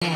You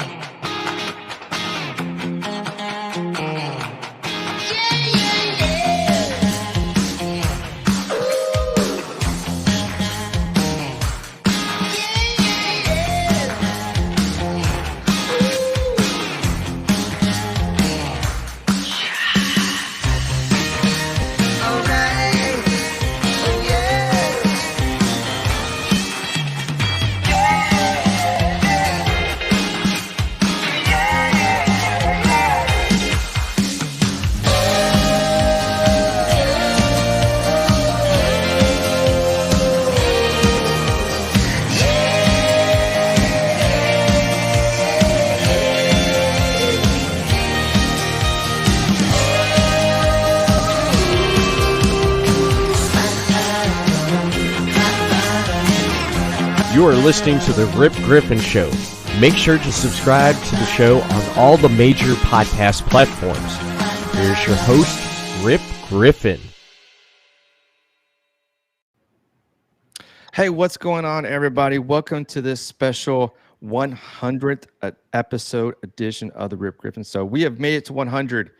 are listening to the Rip Griffin Show. Make sure to subscribe to the show on all the major podcast platforms. Here's your host, Rip Griffin. Hey, what's going on, everybody? Welcome to this special 100th episode edition of the Rip Griffin Show. We have made it to 100.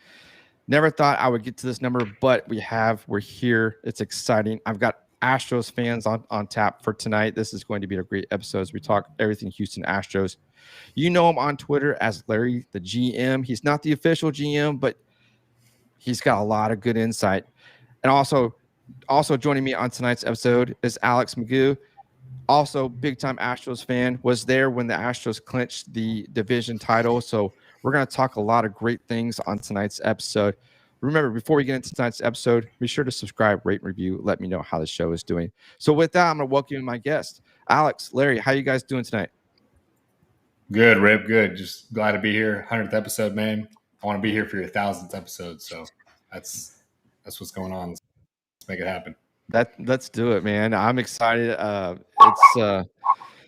Never thought I would get to this number, but we have. We're here. It's exciting. I've got Astros fans on tap for tonight. This is going to be a great episode as we talk everything Houston Astros. You know him on Twitter as Larry, the GM. He's not the official GM, but he's got a lot of good insight. And also joining me on tonight's episode is Alex Magoo, also big-time Astros fan, was there when the Astros clinched the division title. So we're going to talk a lot of great things on tonight's episode. Remember, before we get into tonight's episode, be sure to subscribe, rate, and review. Let me know how the show is doing. So with that, I'm going to welcome my guest. Alex, Larry, how you guys doing tonight? Good, Rip. Good. Just glad to be here. 100th episode, man. I want to be here for your 1000th episode. So that's what's going on. Let's make it happen. Let's do it, man. I'm excited. It's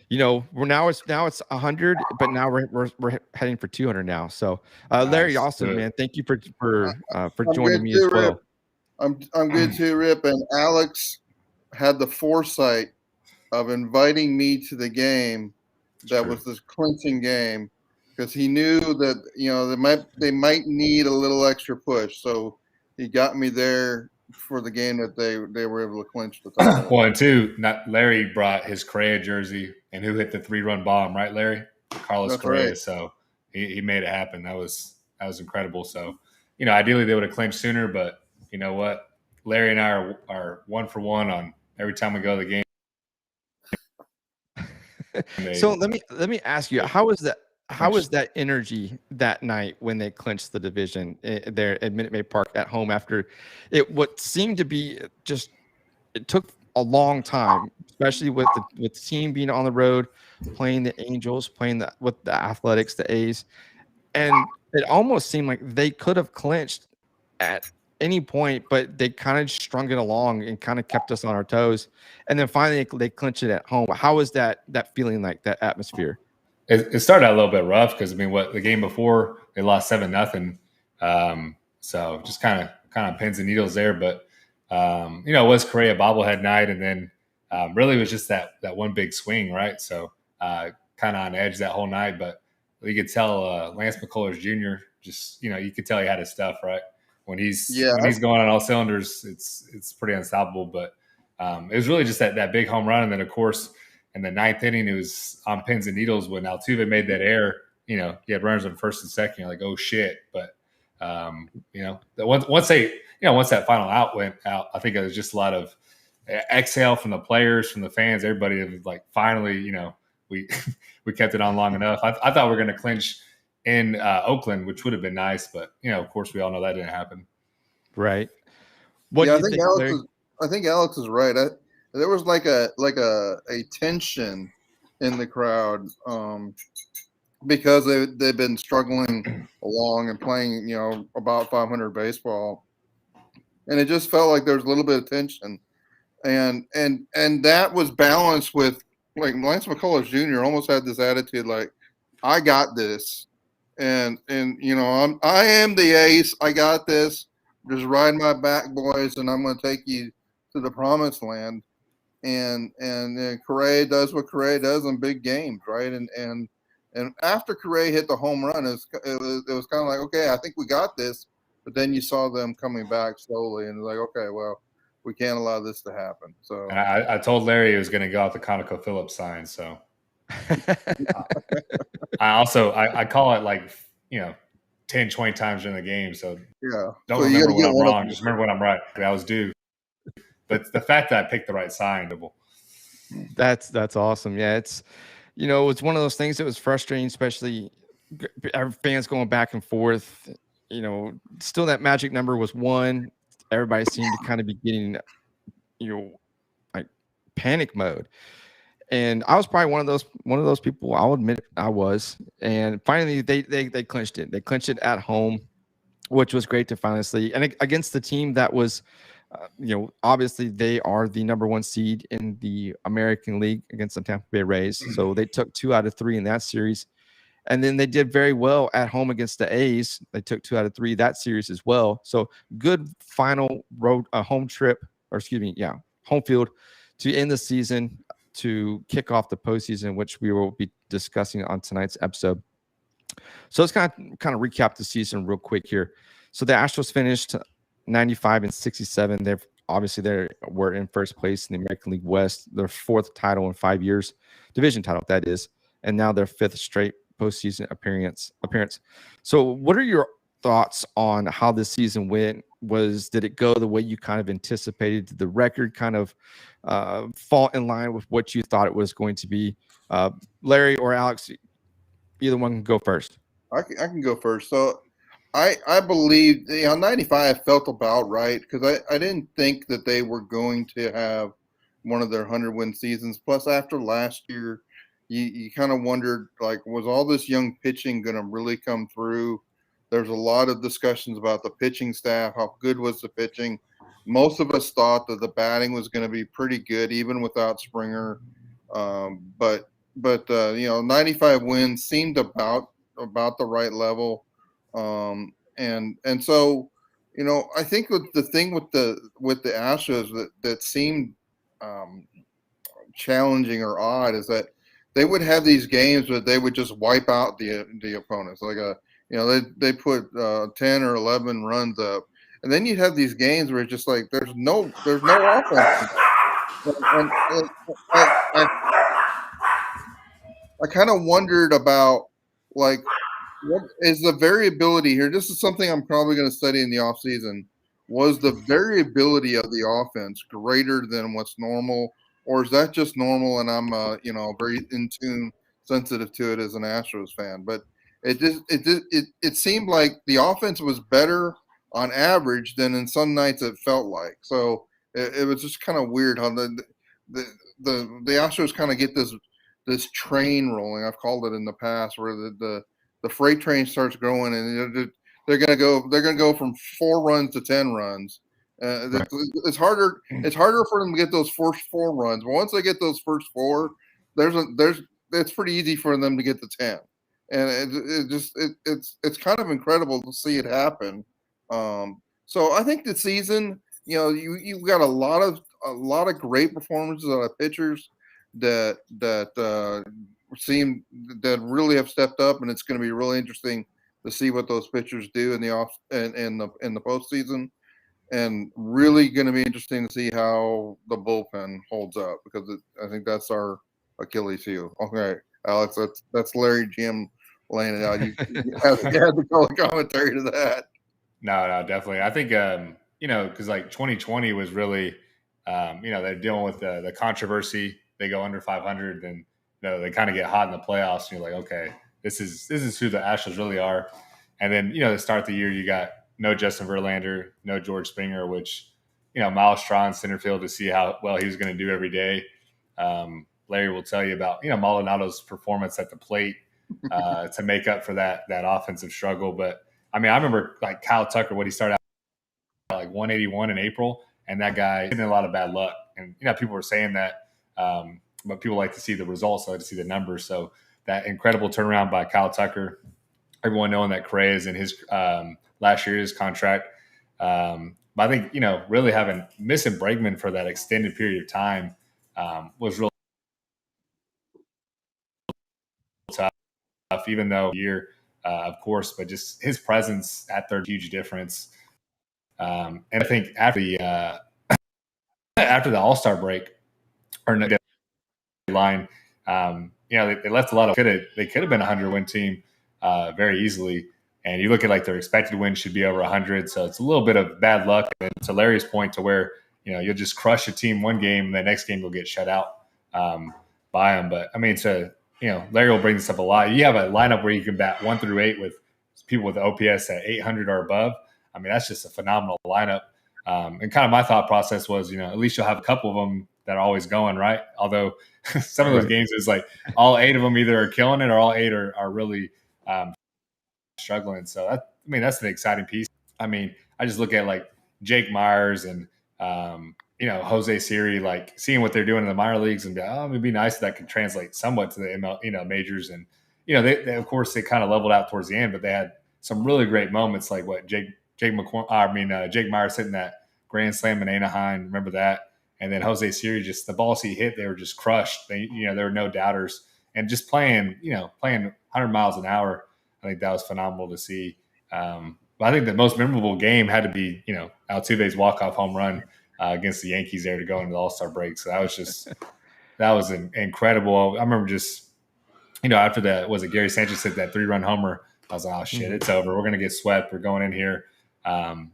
it's 100, but now we're heading for 200 now. So Larry, Nice. also, Good. man, thank you for joining me as well. I'm good too, Rip. And Alex had the foresight of inviting me to the game that was this clinching game, because he knew that they might need a little extra push. So he got me there for the game that they were able to clinch the title. Well, and two, Larry brought his Correa jersey, and who hit the 3-run bomb, right, Larry? Carlos That's Correa. right. So he made it happen. That was incredible. So, ideally they would have clinched sooner, but you know what? Larry and I are 1 for 1 on every time we go to the game. So let me ask you, how was that energy that night when they clinched the division there at Minute Maid Park at home after what seemed to be it took a long time, especially with the team being on the road, playing the Angels, with the Athletics, the A's, and it almost seemed like they could have clinched at any point, but they kind of strung it along and kind of kept us on our toes. And then finally they clinched it at home. How was that feeling like, that atmosphere? It started out a little bit rough because the game before they lost 7-0. So just kind of pins and needles there. But it was Correa bobblehead night, and then really it was just that one big swing, right? So kind of on edge that whole night. But you could tell Lance McCullers Jr. just you could tell he had his stuff, right? When he's going on all cylinders, it's pretty unstoppable. But it was really just that big home run, and then of course in the 9th inning it was on pins and needles when Altuve made that error. You had runners on first and second. You're like, oh shit! But once that final out went out, I think it was just a lot of exhale from the players, from the fans, everybody. It was like finally, we kept it on long enough. I thought we were going to clinch in Oakland, which would have been nice, but of course we all know that didn't happen. Right. I think Alex is right. There was like a tension in the crowd because they've been struggling along and playing about 500 baseball, and it just felt like there was a little bit of tension, and that was balanced with like Lance McCullers Jr. almost had this attitude like, I got this. And I am the ace. I got this. Just ride my back, boys, and I'm going to take you to the promised land. And Correa does what Correa does in big games, right? And And after Correa hit the home run, it was kind of like, okay, I think we got this. But then you saw them coming back slowly, and like, okay, well, we can't allow this to happen. So and I told Larry he was going to go out the ConocoPhillips sign. So I call it like 10, 20 times during the game. So yeah, don't remember when I'm wrong. Just remember when I'm right. I was due. But the fact that I picked the right sign, that's awesome. Yeah, it's it's one of those things that was frustrating, especially fans going back and forth. Still that magic number was 1. Everybody seemed to kind of be getting like panic mode. And I was probably one of those people. I'll admit I was. And finally they clinched it. They clinched it at home, which was great to finally see. And against the team that was obviously they are the number 1 seed in the American League against the Tampa Bay Rays. So they took 2 out of 3 in that series. And then they did very well at home against the A's. They took 2 out of 3 that series as well. So good final road home field to end the season, to kick off the postseason, which we will be discussing on tonight's episode. So let's kind of recap the season real quick here. So the Astros finished 95-67. They were in first place in the American League West, their 4th title in 5 years, division title that is, and now their 5th straight postseason appearance. So what are your thoughts on how this season went? Did it go the way you kind of anticipated? Did the record kind of fall in line with what you thought it was going to be? Larry or Alex, either one can go first. I can go first. So I believe 95 felt about right, because I didn't think that they were going to have one of their 100-win seasons. Plus, after last year, you kind of wondered, like, was all this young pitching going to really come through? There's a lot of discussions about the pitching staff. How good was the pitching? Most of us thought that the batting was going to be pretty good, even without Springer. But 95 wins seemed about the right level. And so, I think the thing with the Astros that seemed challenging or odd is that they would have these games where they would just wipe out the opponents. Like they put 10 or 11 runs up, and then you have these games where it's just like there's no offense. And I kind of wondered about, like, what is the variability here? This is something I'm probably going to study in the off season. Was the variability of the offense greater than what's normal, or is that just normal and I'm very in tune, sensitive to it as an Astros fan? But it seemed like the offense was better on average than in some nights it felt like. So it was just kind of weird how the Astros kind of get this train rolling. I've called it in the past, where the freight train starts growing, and they're gonna go from 4 runs to 10 runs. Right. It's harder for them to get those first 4 runs, but once they get those first 4, it's pretty easy for them to get to 10. And it's kind of incredible to see it happen. So I think the season, you got a lot of great performances out of pitchers that really have stepped up, and it's going to be really interesting to see what those pitchers do in the postseason, and really going to be interesting to see how the bullpen holds up, because I think that's our Achilles heel. Okay, Alex, that's Larry Jim laying it out. You had to call a commentary to that. No, definitely. I think because like 2020 was really they're dealing with the controversy. They go under 500, and they kind of get hot in the playoffs, and you're like, okay, this is who the Astros really are. And then to start the year, you got no Justin Verlander, no George Springer, which Miles Straw in center field to see how well he was going to do every day. Larry will tell you about Maldonado's performance at the plate to make up for that offensive struggle. But I mean, I remember like Kyle Tucker, what he started out like 181 in April, and that guy had a lot of bad luck. And people were saying that, but people like to see the results, like to see the numbers. So that incredible turnaround by Kyle Tucker, everyone knowing that Correa is in his last year's contract. But I think really missing Bregman for that extended period of time was really tough. even though year, of course, but just his presence at third, huge difference. And I think after the All-Star break or no line, they left a lot of. They could have been a 100-win team very easily. And you look at like their expected win should be over 100, so it's a little bit of bad luck. And to Larry's point, to where you'll just crush a team one game, and the next game you'll get shut out by them. But I mean, Larry will bring this up a lot. You have a lineup where you can bat 1 through 8 with people with OPS at 800 or above. I mean, that's just a phenomenal lineup. And kind of my thought process was, at least you'll have a couple of them that are always going, right? Although some of those games is like all 8 of them either are killing it or all 8 are really struggling. So that's an exciting piece. I mean, I just look at like Jake Myers and Jose Siri, like seeing what they're doing in the minor leagues and be like, it'd be nice if that could translate somewhat to the ML, majors. And they of course they kind of leveled out towards the end, but they had some really great moments like what Jake Myers hitting that grand slam in Anaheim. Remember that? And then Jose Siri, just the balls he hit, they were just crushed. There were no doubters, and just playing 100 miles an hour. I think that was phenomenal to see. But I think the most memorable game had to be, Altuve's walk-off home run against the Yankees there to go into the All-Star break. So that was incredible. I remember just, after that, was it Gary Sanchez hit that 3-run homer? I was like, oh shit, it's over. We're going to get swept. We're going in here. And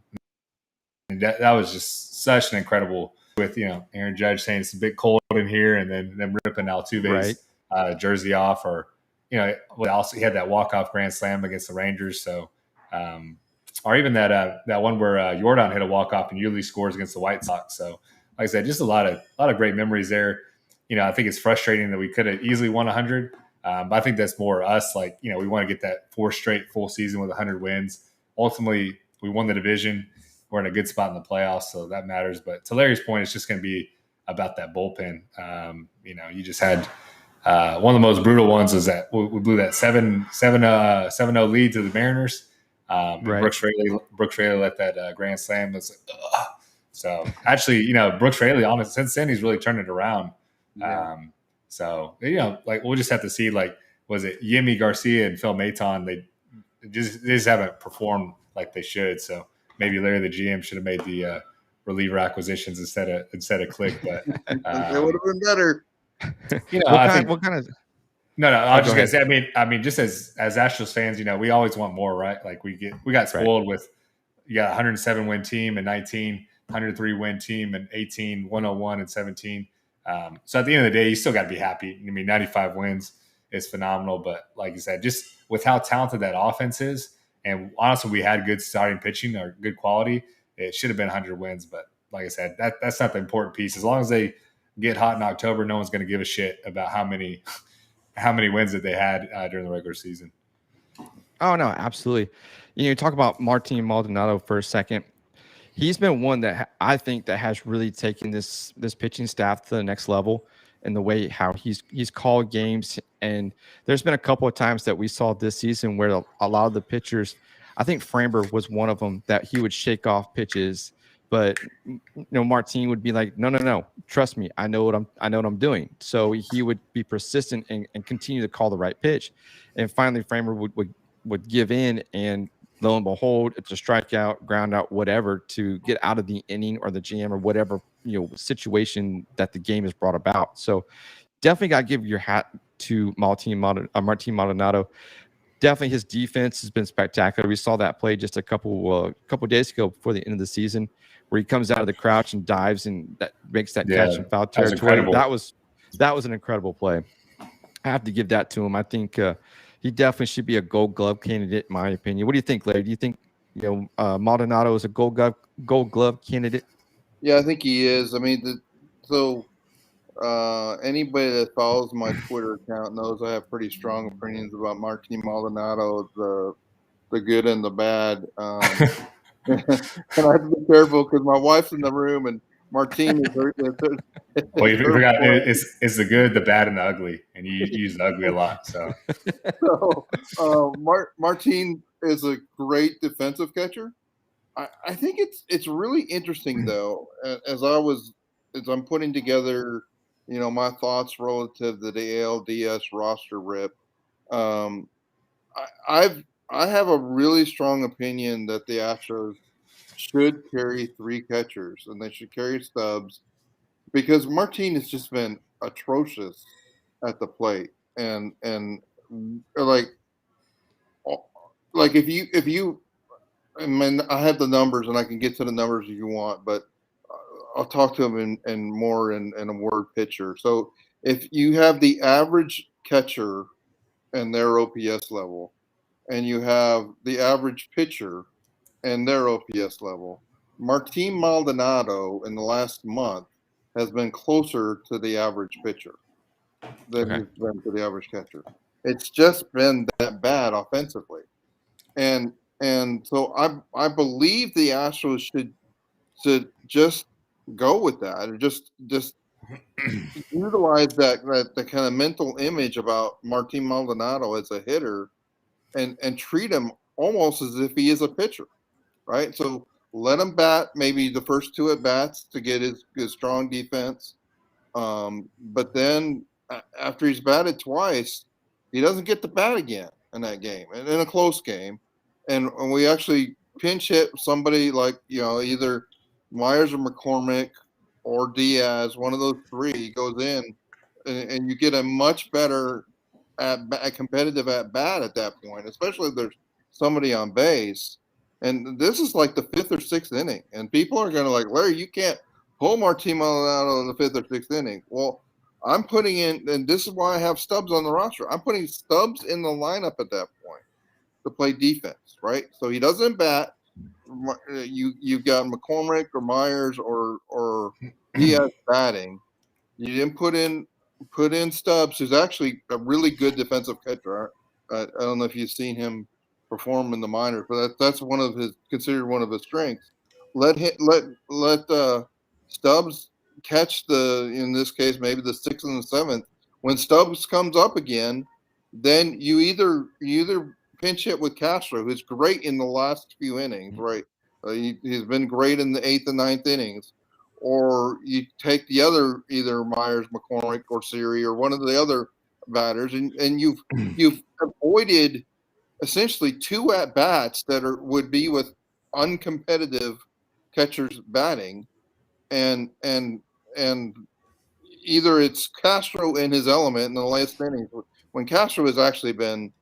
that was just such an incredible with, Aaron Judge saying it's a bit cold in here and then them ripping Altuve's jersey off, or, also he had that walk-off grand slam against the Rangers. So, or even that one where Jordan hit a walk-off and Yuli scores against the White Sox. So, like I said, just a lot of great memories there. I think it's frustrating that we could have easily won 100. But I think that's more us. Like, we want to get that 4 straight full season with 100 wins. Ultimately, we won the division. We're in a good spot in the playoffs, so that matters. But to Larry's point, it's just going to be about that bullpen. You just had one of the most brutal ones is that we blew that 7-0 lead to the Mariners. Brooks Raley let that grand slam. It was like, ugh. So actually, Brooks Raley, honestly, since then he's really turned it around. Yeah. So we'll just have to see. Like, was it Yimi Garcia and Phil Maton? They just haven't performed like they should. So maybe Larry the GM should have made the reliever acquisitions instead of Click. But it would have been better. What kind of? No. I was just gonna say. I mean, just as Astros fans, we always want more, right? Like we got spoiled with you got a 107-win team in 19, 103-win team in 18, 101 and 17. So at the end of the day, you still got to be happy. 95 wins is phenomenal, but like you said, just with how talented that offense is, and honestly, we had good starting pitching or good quality. It should have been 100 wins, but like I said, that's not the important piece. As long as they get hot in October, no one's going to give a shit about how many wins that they had during the regular season. Oh no, absolutely. You talk about Martin Maldonado for a second. He's been one that I think that has really taken this pitching staff to the next level in the way how he's called games. And there's been a couple of times that we saw this season where a lot of the pitchers, I think Framber was one of them, that he would shake off pitches, but Martin would be like, no, trust me, I know what I'm doing. So he would be persistent and continue to call the right pitch. And finally Framber would give in, and lo and behold, it's a strikeout, ground out, whatever, to get out of the inning or the jam or whatever situation that the game has brought about. So definitely got to give your hat to Martin Maldonado. Definitely his defense has been spectacular. We saw that play just a couple days ago before the end of the season, where he comes out of the crouch and dives and that makes that catch in foul territory. That was an incredible play. I have to give that to him. I think he definitely should be a Gold Glove candidate, in my opinion. What do you think, Larry? Do you think Maldonado is a Gold Glove candidate? Yeah, I think he is. I mean, anybody that follows my Twitter account knows I have pretty strong opinions about Martin Maldonado, the good and the bad. And I have to be careful because my wife's in the room and Martin is very good. Well, you forgot it's the good, the bad, and the ugly, and you use the ugly a lot. So Martin is a great defensive catcher. I think it's really interesting though, as I'm putting together, my thoughts relative to the ALDS roster, Rip. I have a really strong opinion that the Astros should carry 3 catchers, and they should carry Stubbs because Martin has just been atrocious at the plate, and like if you I mean, I have the numbers, and I can get to the numbers if you want, but I'll talk to them in more in a word picture. So if you have the average catcher and their OPS level, and you have the average pitcher and their OPS level, Martin Maldonado in the last month has been closer to the average pitcher than he's been to the average catcher. It's just been that bad offensively, and so I believe the Astros should just go with that, or just utilize that the kind of mental image about Martin Maldonado as a hitter, and treat him almost as if he is a pitcher, right? So let him bat maybe the first 2 at bats to get his strong defense, but then after he's batted twice, he doesn't get to bat again in that game, and in a close game, and we actually pinch hit somebody like either Myers or McCormick or Diaz, one of those 3 goes in, and you get a much better a competitive at bat at that point, especially if there's somebody on base. And this is like the 5th or 6th inning, and people are going to like, Larry, you can't pull Martin Maldonado in the 5th or 6th inning. Well, I'm putting in, and this is why I have Stubbs on the roster. I'm putting Stubbs in the lineup at that point to play defense, right? So he doesn't bat. You've got McCormick or Myers or Diaz batting. You didn't put in Stubbs, who's actually a really good defensive catcher. I don't know if you've seen him perform in the minors, but that's considered one of his strengths. Let Stubbs catch in this case, maybe the 6th and the 7th. When Stubbs comes up again, then you either pinch hit with Castro, who's great in the last few innings, right? He's been great in the 8th and 9th innings, or you take the other, either Myers, McCormick, or Siri, or one of the other batters, and you've avoided essentially 2 at bats that would be with uncompetitive catchers batting, and either it's Castro in his element in the last innings, when Castro has actually been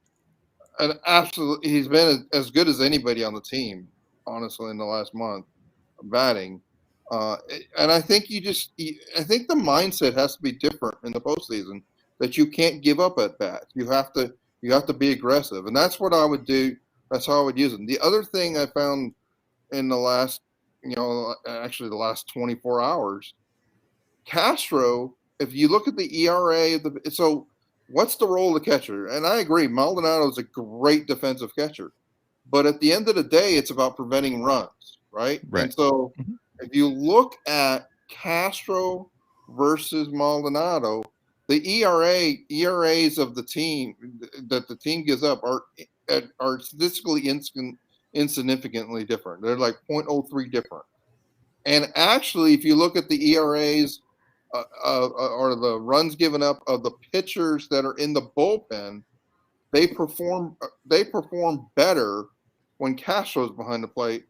he's been as good as anybody on the team, honestly, in the last month batting. And I think I think the mindset has to be different in the postseason, that you can't give up at bats. You have to be aggressive, and that's what I would do. That's how I would use them. The other thing I found in the last, actually the last 24 hours, Castro, if you look at the ERA, so what's the role of the catcher? And I agree, Maldonado is a great defensive catcher, but at the end of the day, it's about preventing runs, right? And so if you look at Castro versus Maldonado, the ERAs of the team that the team gives up are statistically insignificantly different. They're like 0.03 different. And actually, if you look at the ERAs or the runs given up of the pitchers that are in the bullpen, they perform better when Castro's behind the plate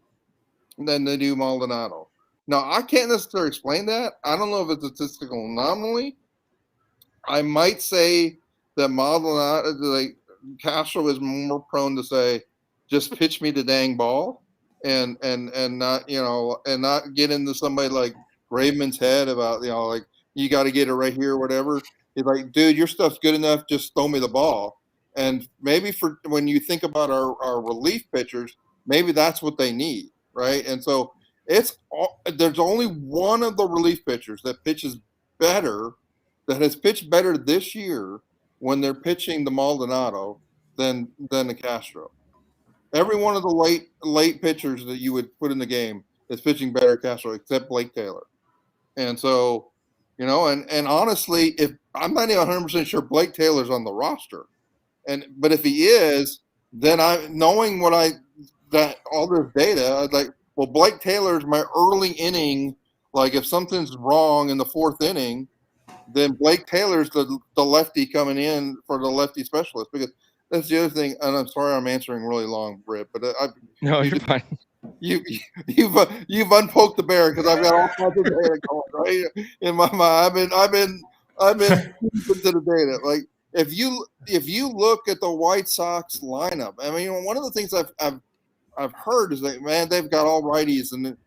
than they do Maldonado. Now, I can't necessarily explain that. I don't know if it's a statistical anomaly. I might say that Maldonado, Castro is more prone to say, just pitch me the dang ball, and not, and not get into somebody like Graveman's head about, like, you got to get it right here or whatever. He's like, dude, your stuff's good enough. Just throw me the ball. And maybe for when you think about our relief pitchers, maybe that's what they need, right? And so there's only one of the relief pitchers that pitches better, that has pitched better this year when they're pitching the Maldonado than the Castro. Every one of the late pitchers that you would put in the game is pitching better Castro, except Blake Taylor. And so, and honestly, if I'm not even 100% sure Blake Taylor's on the roster, but if he is, then knowing all this data, I'd like, well, Blake Taylor's my early inning. Like, if something's wrong in the 4th inning, then Blake Taylor's the lefty coming in for the lefty specialist, because that's the other thing. And I'm sorry I'm answering really long, Rip, but No, you're fine. You've unpoked the bear because I've got all kinds of data going right in my mind. I've been deep into the data. Like if you look at the White Sox lineup, I mean, one of the things I've heard is that, man, they've got all righties, and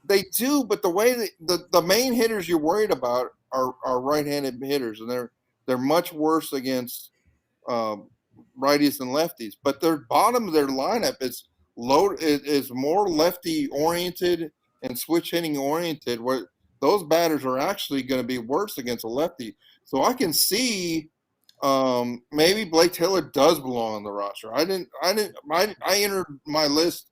they do, but the way the main hitters you're worried about are right-handed hitters, and they're much worse against righties and lefties. But their bottom of their lineup is more lefty oriented and switch hitting oriented, where those batters are actually going to be worse against a lefty. So I can see maybe Blake Taylor does belong on the roster. I entered my list,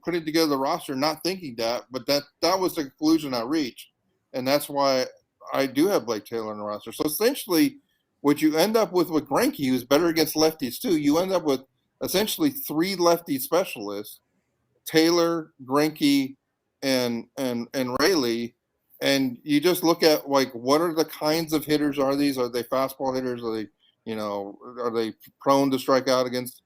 putting together the roster, not thinking that, but that was the conclusion I reached, and that's why I do have Blake Taylor on the roster. So essentially, what you end up with Greinke, who's better against lefties too, you end up with essentially 3 lefty specialists: Taylor, Greinke, and Rayleigh. And you just look at, like, what are the kinds of hitters are these? Are they fastball hitters? Are they prone to strike out against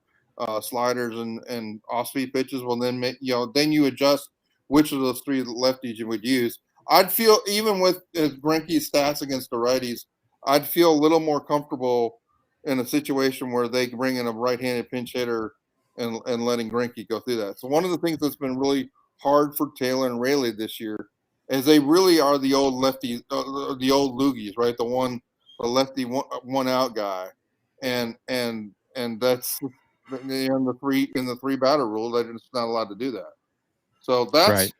sliders and off-speed pitches? Well, then then you adjust which of those 3 lefties you would use. I'd feel, even with Greinke's stats against the righties, I'd feel a little more comfortable in a situation where they bring in a right-handed pinch hitter and letting Greinke go through that. So one of the things that's been really hard for Taylor and Rayleigh this year is they really are the old lefty, the old loogies, right? The lefty one out guy, and that's in the 3 batter rule that it's not allowed to do that. So that's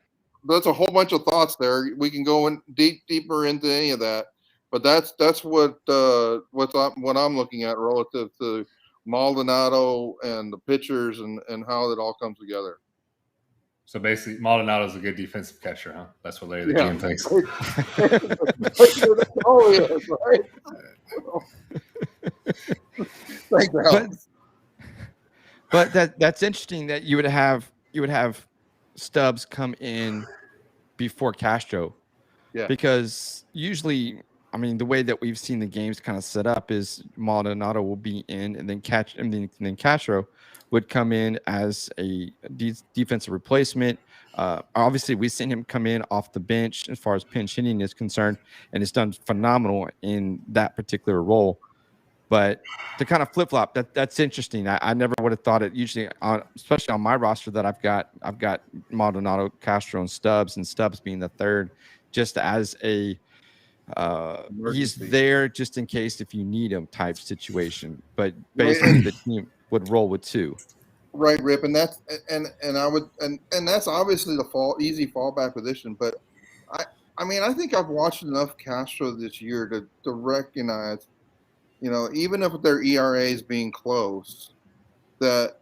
a whole bunch of thoughts there. We can go in deeper into any of that, but that's what I'm looking at relative to Maldonado and the pitchers and how it all comes together. So basically, Maldonado's a good defensive catcher, huh? That's what Larry the GM thinks. Oh, yes, right. Thanks, Alex. But that's interesting that you would have Stubbs come in before Castro. Yeah. Because usually, I mean, the way that we've seen the games kind of set up is Maldonado will be in, and then Castro would come in as a defensive replacement. Obviously, we've seen him come in off the bench as far as pinch hitting is concerned, and it's done phenomenal in that particular role. But to kind of flip-flop, that's interesting. I never would have thought it. Usually, especially on my roster that I've got Maldonado, Castro, and Stubbs being the third, just as a he's there just in case if you need him type situation. But basically, the team would roll with 2. Right, Rip, and that's that's obviously the easy fallback position. But I mean, I think I've watched enough Castro this year to recognize, even if their ERA is being close, that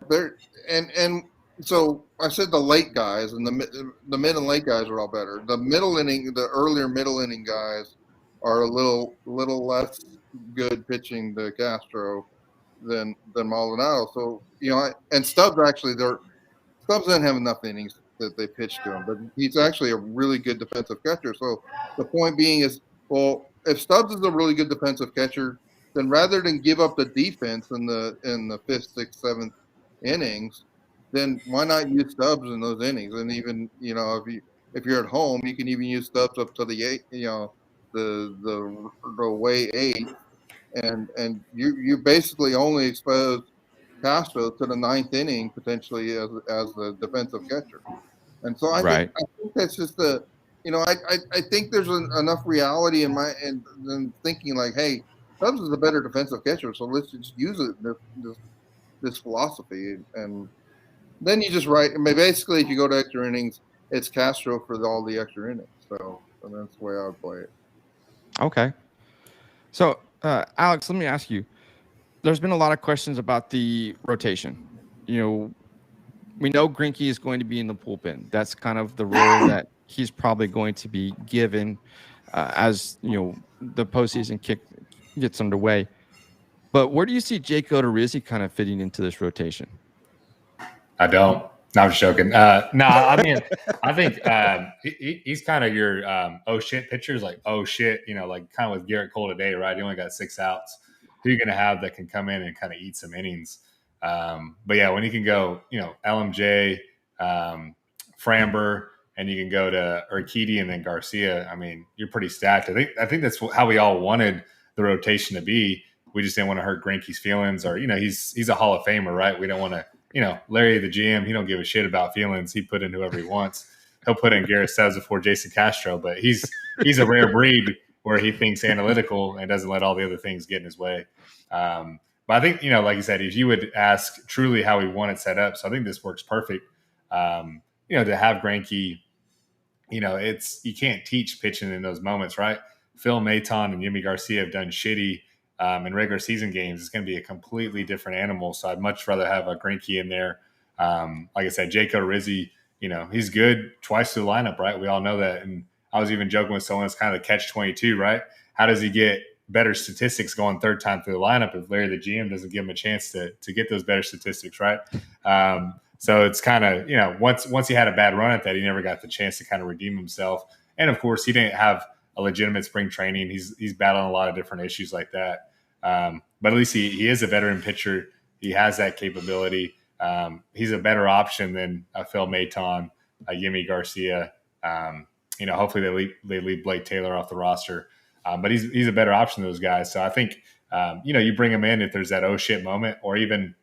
they're and so I said the late guys and the mid and late guys are all better. The earlier middle inning guys are a little less good pitching to Castro than Maldonado. So and Stubbs Stubbs doesn't have enough innings that they pitched to him, but he's actually a really good defensive catcher. So the point being is, well, if Stubbs is a really good defensive catcher, then rather than give up the defense in the 5th, 6th, 7th innings, then why not use Stubbs in those innings? And even if you're at home, you can even use Stubbs up to the 8, the way 8, and you basically only expose Castro to the 9th inning potentially as the defensive catcher. And so I think that's just I think there's enough reality in thinking like, hey, Stubbs is a better defensive catcher, so let's just use it this philosophy, and then you just write. I mean, basically, if you go to extra innings, it's Castro for all the extra innings. So that's the way I would play it. Okay. So Alex, let me ask you. There's been a lot of questions about the rotation. We know Greinke is going to be in the bullpen. That's kind of the role that he's probably going to be given as the postseason gets underway. But where do you see Jake Odorizzi kind of fitting into this rotation? I don't. No, I'm just joking. No, I mean, I think he's kind of your oh shit pitchers, like oh shit, like kind of with Garrett Cole today, right? He only got 6 outs. who you're going to have that can come in and kind of eat some innings. But yeah, when you can go, LMJ, Framber, and you can go to Urquidy and then Garcia, I mean, you're pretty stacked. I think that's how we all wanted the rotation to be. We just didn't want to hurt Greinke's feelings, or he's a Hall of Famer, right? We don't want to, Larry the GM, he don't give a shit about feelings. He put in whoever he wants. He'll put in Garrett Stubbs before Jason Castro, but he's a rare breed where he thinks analytical and doesn't let all the other things get in his way. But I think, like you said, if you would ask truly how we want it set up, so I think this works perfect. To have Greinke, you can't teach pitching in those moments, right? Phil Maton and Yimi Garcia have done shitty in regular season games. It's going to be a completely different animal. So I'd much rather have a Greinke in there. Like I said, Jake Odorizzi, he's good twice through the lineup, right? We all know that. And I was even joking with someone, it's kind of the catch-22, right? How does he get better statistics going third time through the lineup if Larry the GM doesn't give him a chance to get those better statistics, right? So it's kind of, once he had a bad run at that, he never got the chance to kind of redeem himself. And of course, he didn't have a legitimate spring training. He's battling a lot of different issues like that. But at least he is a veteran pitcher. He has that capability. He's a better option than Phil Maton, Yimi Garcia. Hopefully they leave Blake Taylor off the roster. But he's a better option than those guys. So I think, you bring him in if there's that oh shit moment, or even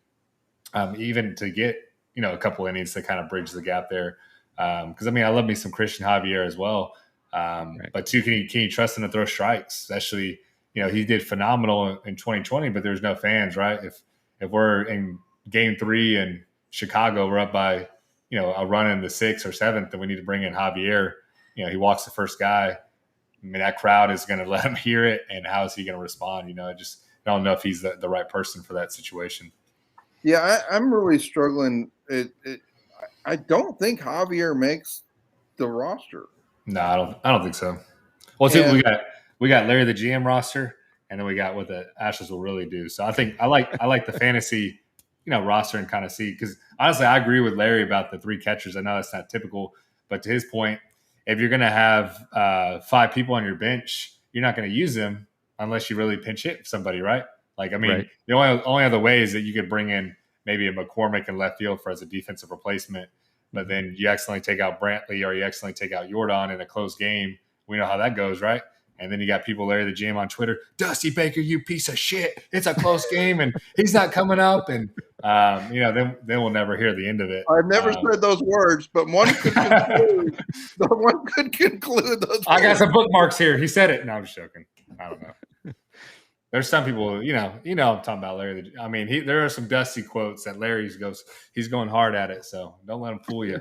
to get, a couple innings to kind of bridge the gap there. Because I love me some Christian Javier as well. Right. But too, can you trust him to throw strikes? Especially, he did phenomenal in 2020, but there's no fans, right? If we're in Game 3 in Chicago, we're up by, a run in the 6th or 7th, then we need to bring in Javier. He walks the first guy. I mean, that crowd is going to let him hear it, and how is he going to respond? I just don't know if he's the right person for that situation. Yeah, I'm really struggling. I don't think Javier makes the roster. No, I don't think so. Well, see, we got Larry the GM roster, and then we got what the Astros will really do. So I think I like the fantasy, roster, and kind of see, because honestly, I agree with Larry about the 3 catchers. I know that's not typical, but to his point, if you're going to have 5 people on your bench, you're not going to use them unless you really pinch hit somebody, right? Like, right. The only other way is that you could bring in maybe a McCormick in left field as a defensive replacement, but then you accidentally take out Brantley or you accidentally take out Jordan in a close game. We know how that goes, right? And then you got people, Larry the GM on Twitter, Dusty Baker, you piece of shit. It's a close game and he's not coming up. And, then we'll never hear the end of it. I've never said those words, but one could conclude those I got some bookmarks here. He said it. No, I'm just joking. I don't know. There's some people, I'm talking about Larry. There are some Dusty quotes that Larry goes, he's going hard at it. So don't let him fool you.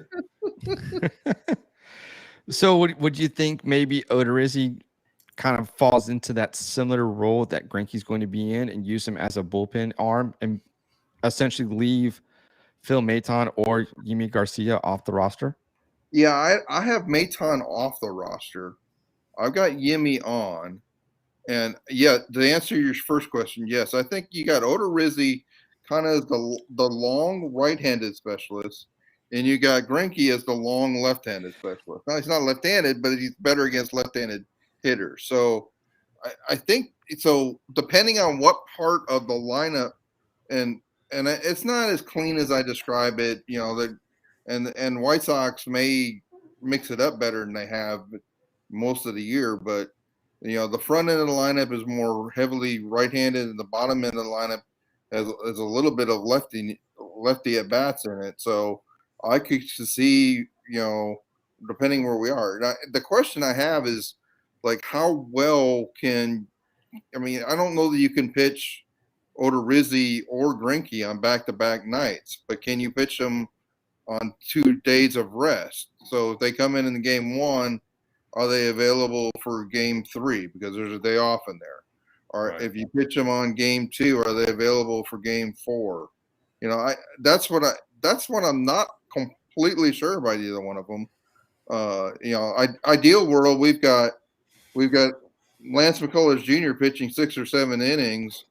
So would you think maybe Odorizzi kind of falls into that similar role that Greinke's going to be in, and use him as a bullpen arm and essentially leave Phil Maton or Yimi Garcia off the roster? Yeah, I have Maton off the roster. I've got Yimi on. And yeah, to answer your first question, yes, I think you got Odorizzi kind of the long right-handed specialist, and you got Greinke as the long left-handed specialist. Now, he's not left-handed, but he's better against left-handed hitters. So I think so. Depending on what part of the lineup, and it's not as clean as I describe it, and White Sox may mix it up better than they have most of the year, but. The front end of the lineup is more heavily right-handed, and the bottom end of the lineup has a little bit of lefty at bats in it. So I could see, depending where we are. Now, the question I have is, like, how well I don't know that you can pitch Odorizzi or Greinke on back-to-back nights, but can you pitch them on 2 days of rest? So if they come in the game 1, are they available for game 3 because there's a day off in there? Or right. If you pitch them on game 2, are they available for game 4? That's what I'm not completely sure about either one of them. Ideal world, we've got Lance McCullers Jr. pitching 6 or 7 innings,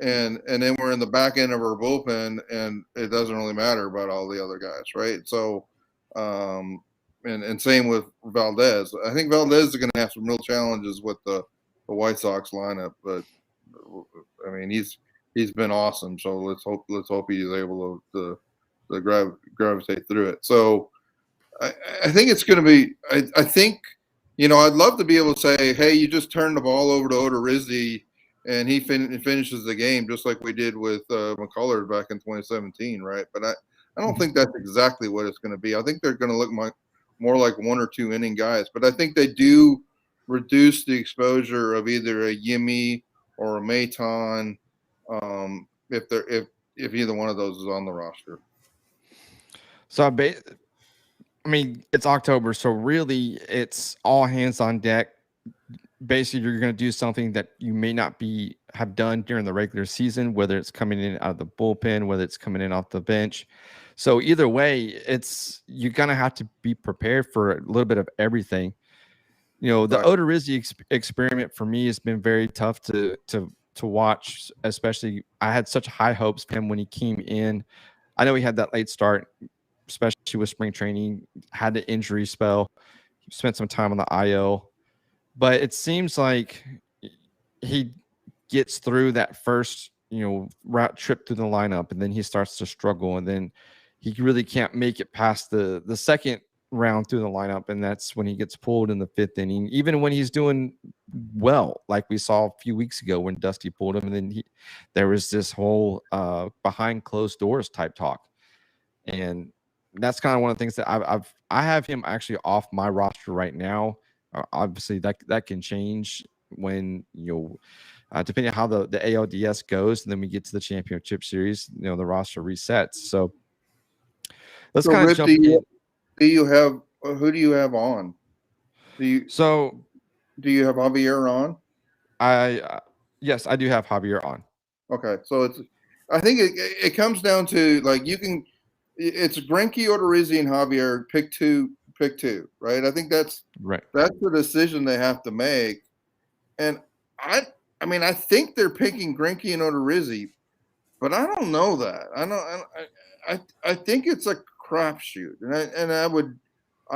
and then we're in the back end of our bullpen, and it doesn't really matter about all the other guys, right? So, and same with Valdez. I think Valdez is going to have some real challenges with the White Sox lineup, but I mean, he's been awesome. So let's hope he's able to gravitate through it. So I think it's going to be. I think, I'd love to be able to say, hey, you just turn the ball over to Odorizzi and he finishes the game just like we did with McCullers back in 2017, right? But I don't think that's exactly what it's going to be. I think they're going to look more like 1 or 2 inning guys. But I think they do reduce the exposure of either a Yimi or a Maton if either one of those is on the roster. So I mean, it's October, so really it's all hands on deck. Basically, you're going to do something that you may not have done during the regular season, whether it's coming in out of the bullpen, whether it's coming in off the bench. So either way, you're going to have to be prepared for a little bit of everything. The Odorizzi experiment for me has been very tough to watch, especially I had such high hopes for him when he came in. I know he had that late start, especially with spring training, had the injury spell. He spent some time on the IL. But it seems like he gets through that first, route trip through the lineup, and then he starts to struggle, and then he really can't make it past the second round through the lineup, and that's when he gets pulled in the 5th inning, even when he's doing well, like we saw a few weeks ago when Dusty pulled him, and then there was this whole behind closed doors type talk, and that's kind of one of the things that I have him actually off my roster right now. Obviously, that can change when depending on how the ALDS goes, and then we get to the championship series. The roster resets. So let's kind of jump in. Who do you have on? Do you have Javier on? Yes, I do have Javier on. Okay, so I think it comes down to it's Greinke, Odorizzi, and Javier. Pick two, right? I think that's the decision they have to make. And I think they're picking Greinke and Odorizzi, but I don't know that. I think it's a crapshoot, and I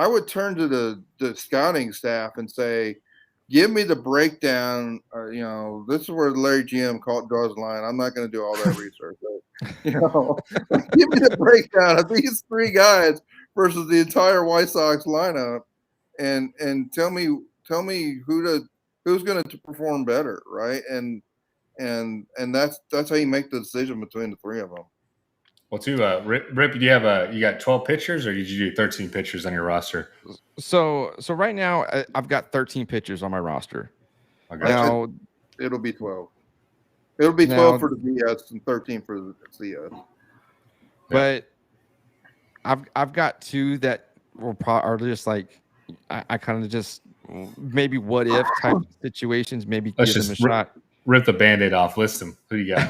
would turn to the scouting staff and say, give me the breakdown. This is where Larry GM draws the line. I'm not going to do all that research. Give me the breakdown of these 3 guys versus the entire White Sox lineup, and tell me who's going to perform better, right? And that's how you make the decision between the 3 of them. Well, too, Rip, do you got 12 pitchers, or did you do 13 pitchers on your roster? So right now I've got 13 pitchers on my roster. Okay. Now it'll be 12. It'll be 12 for the VS and 13 for the CS. But I've got 2 that are just like I kind of just maybe what if type of situations. Maybe Let's give them a shot. Rip the Band-Aid off. List them. Who you got?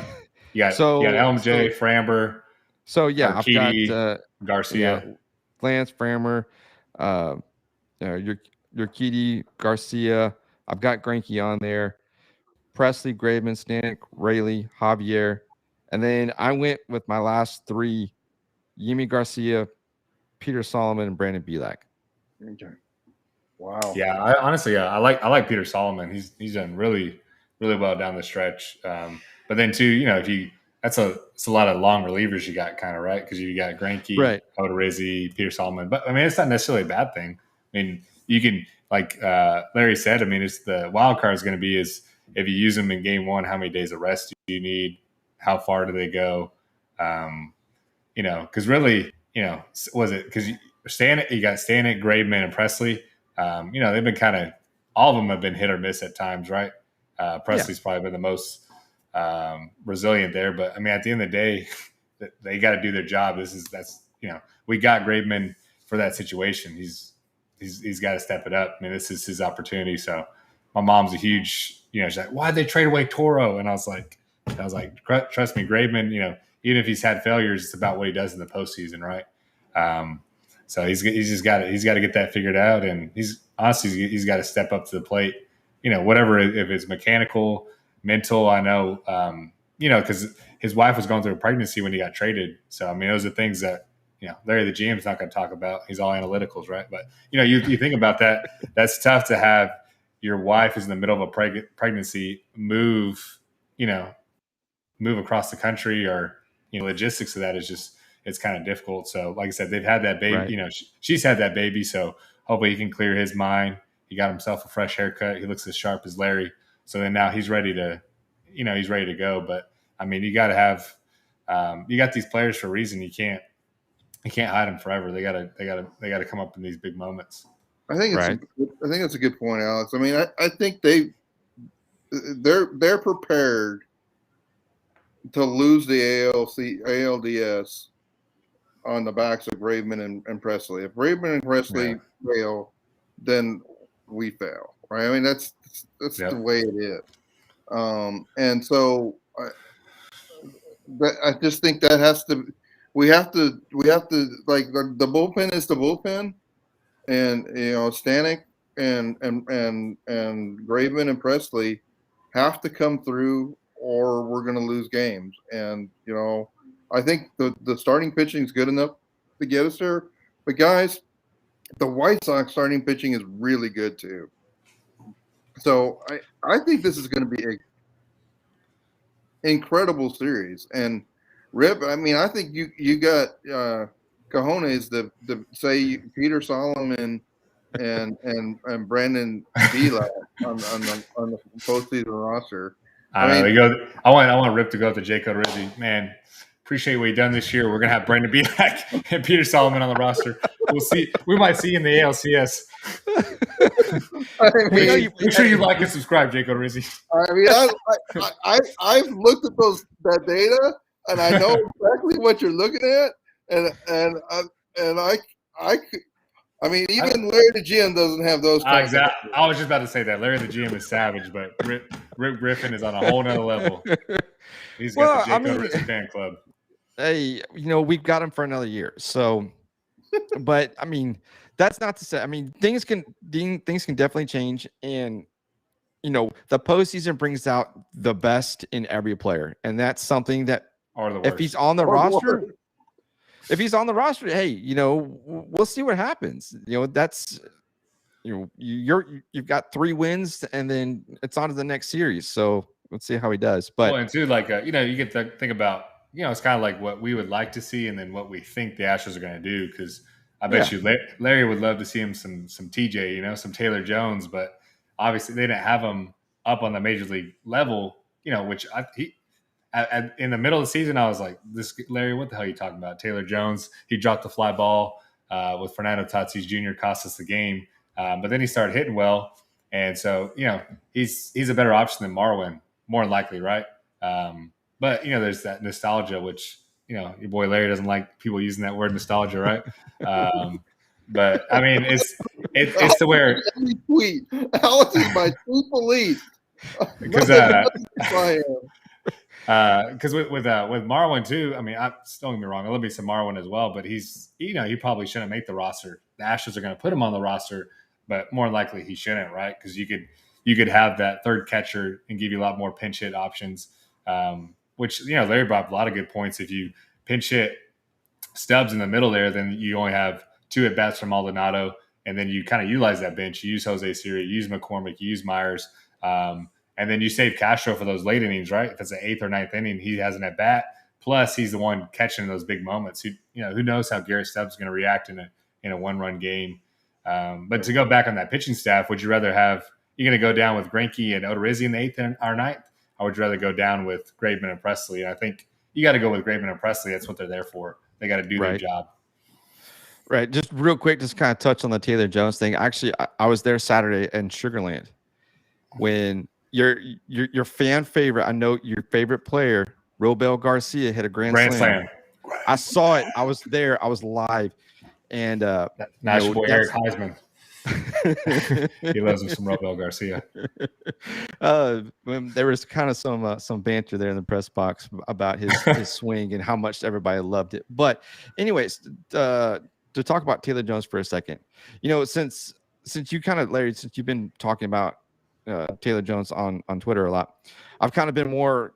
You got LMJ, Framber. So yeah, Urquidy, I've got Garcia, Lance, Framber, Urquidy, Garcia. I've got Greinke on there. Presley, Graveman, Stanek, Rayleigh, Javier. And then I went with my last 3, Yimi Garcia, Peter Solomon, and Brandon Belak. Okay. Wow. Yeah, I like Peter Solomon. He's done really, really well down the stretch. But then too, it's a lot of long relievers you got, kind of, right? Because you got Greinke, right, Odorizzi, Peter Solomon. But I mean, it's not necessarily a bad thing. I mean, you can, like Larry said, I mean, it's the wild card is going to be is if you use them in game 1, how many days of rest do you need? How far do they go? Because really, was it because you got Stanek, Graveman, and Presley. They've been kind of all of them have been hit or miss at times, right? Presley's probably been the most resilient there, but I mean, at the end of the day, they got to do their job. We got Graveman for that situation. He's got to step it up. I mean, this is his opportunity. So my mom's a huge, she's like, why'd they trade away Toro? And I was like, trust me, Graveman, even if he's had failures, it's about what he does in the postseason, right? So he's got to get that figured out, and he's got to step up to the plate. Whatever, if it's mechanical, mental, I know, because his wife was going through a pregnancy when he got traded. So I mean, those are things that Larry the GM is not going to talk about. He's all analyticals, right? But you think about that. That's tough to have your wife who's in the middle of a pregnancy move, move across the country, or logistics of that is just it's kind of difficult. So like I said, they've had that baby. Right. She's had that baby, so hopefully he can clear his mind. He got himself a fresh haircut. He looks as sharp as Larry. So then now he's ready to go. But I mean, you got to have you got these players for a reason. You can't hide them forever. They gotta come up in these big moments. I think it's a good point, Alex. I mean, I think they're prepared to lose the ALDS on the backs of Graveman and Presley. If Graveman and Presley fail, then we fail, right? I mean, that's the way it is. And so I just think that has to. We have to like the bullpen is the bullpen, and Stanek and Graveman and Presley have to come through, or we're going to lose games. And I think the starting pitching is good enough to get us there. But guys, the White Sox starting pitching is really good too. So I think this is going to be an incredible series. And Rip, I mean, I think you got cojones to say Peter Solomon and Brandon Vila on the postseason roster. I want Rip to go to Jake Odorizzi. Man, appreciate what he done this year. We're gonna have Brandon Bielak and Peter Solomon on the roster. We'll see. We might see you in the ALCS. Make sure you like and subscribe, Jake Odorizzi. I mean, I've looked at that data, and I know exactly what you're looking at, and I mean, even Larry the GM doesn't have those. Exactly. I was just about to say that Larry the GM is savage, but Rip Griffin is on a whole nother level. He's got the Jake Odorizzi fan club. Hey, we've got him for another year. So, but I mean, that's not to say. I mean, things can definitely change, and the postseason brings out the best in every player, and that's something that if he's on the roster. If he's on the roster, hey, we'll see what happens. That's you've got 3 wins, and then it's on to the next series. So let's see how he does. But and too, like you get to think about, it's kind of like what we would like to see, and then what we think the Astros are going to do. Because I bet you Larry would love to see him some TJ, some Taylor Jones, but obviously they didn't have him up on the major league level, which in the middle of the season, I was like, "This Larry, what the hell are you talking about?" Taylor Jones, he dropped the fly ball with Fernando Tatis Jr. cost us the game, but then he started hitting well, and so he's a better option than Marwin, more than likely, right? But there's that nostalgia, which your boy Larry doesn't like people using that word nostalgia, right? But I mean, it's to where tweet Alex is my tweet police because. Because with Marwin too, I mean, don't get me wrong, I love me some Marwin as well, but he's he probably shouldn't make the roster. The Astros are going to put him on the roster, but more likely he shouldn't, right? Because you could have that third catcher and give you a lot more pinch hit options, which Larry brought up a lot of good points. If you pinch hit Stubbs in the middle there, then you only have 2 at bats from Maldonado, and then you kind of utilize that bench. You use Jose Siri, you use McCormick, you use Myers. And then you save Castro for those late innings, right? If it's the 8th or 9th inning, he has an at bat. Plus, he's the one catching those big moments. Who knows how Garrett Stubbs is going to react in a 1-run game. But to go back on that pitching staff, would you rather have you're going to go down with Greinke and Odorizzi in the 8th or 9th, or would you rather go down with Graveman and Presley? And I think you got to go with Graveman and Presley. That's what they're there for. They got to do their job. Right. Just real quick, just kind of touch on the Taylor Jones thing. Actually, I was there Saturday in Sugarland when your fan favorite, I know your favorite player, Robel Garcia, hit a grand slam. I saw it. I was there. I was live. And National boy Eric Heisman. He loves him some Robel Garcia. There was kind of some banter there in the press box about his swing and how much everybody loved it. But anyways, to talk about Taylor Jones for a second, since you kind of, Larry, since you've been talking about Taylor Jones on Twitter a lot, I've kind of been more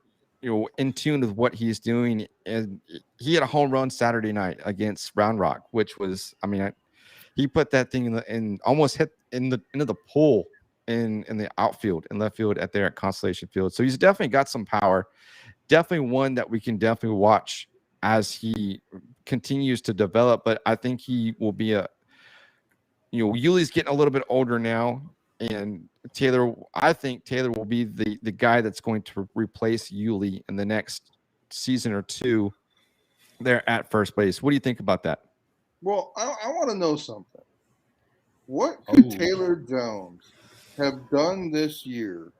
in tune with what he's doing. And he had a home run Saturday night against Round Rock, which was, I mean, he put that thing in almost hit into the pool in the outfield and left field at Constellation Field. So he's definitely got some power. definitely one that we can definitely watch as he continues to develop. But I think he will be Yuli's getting a little bit older now, and I think Taylor will be the guy that's going to replace Yuli in the next season or two there at first base. What do you think about that? Well, I want to know something. What could Taylor Jones have done this year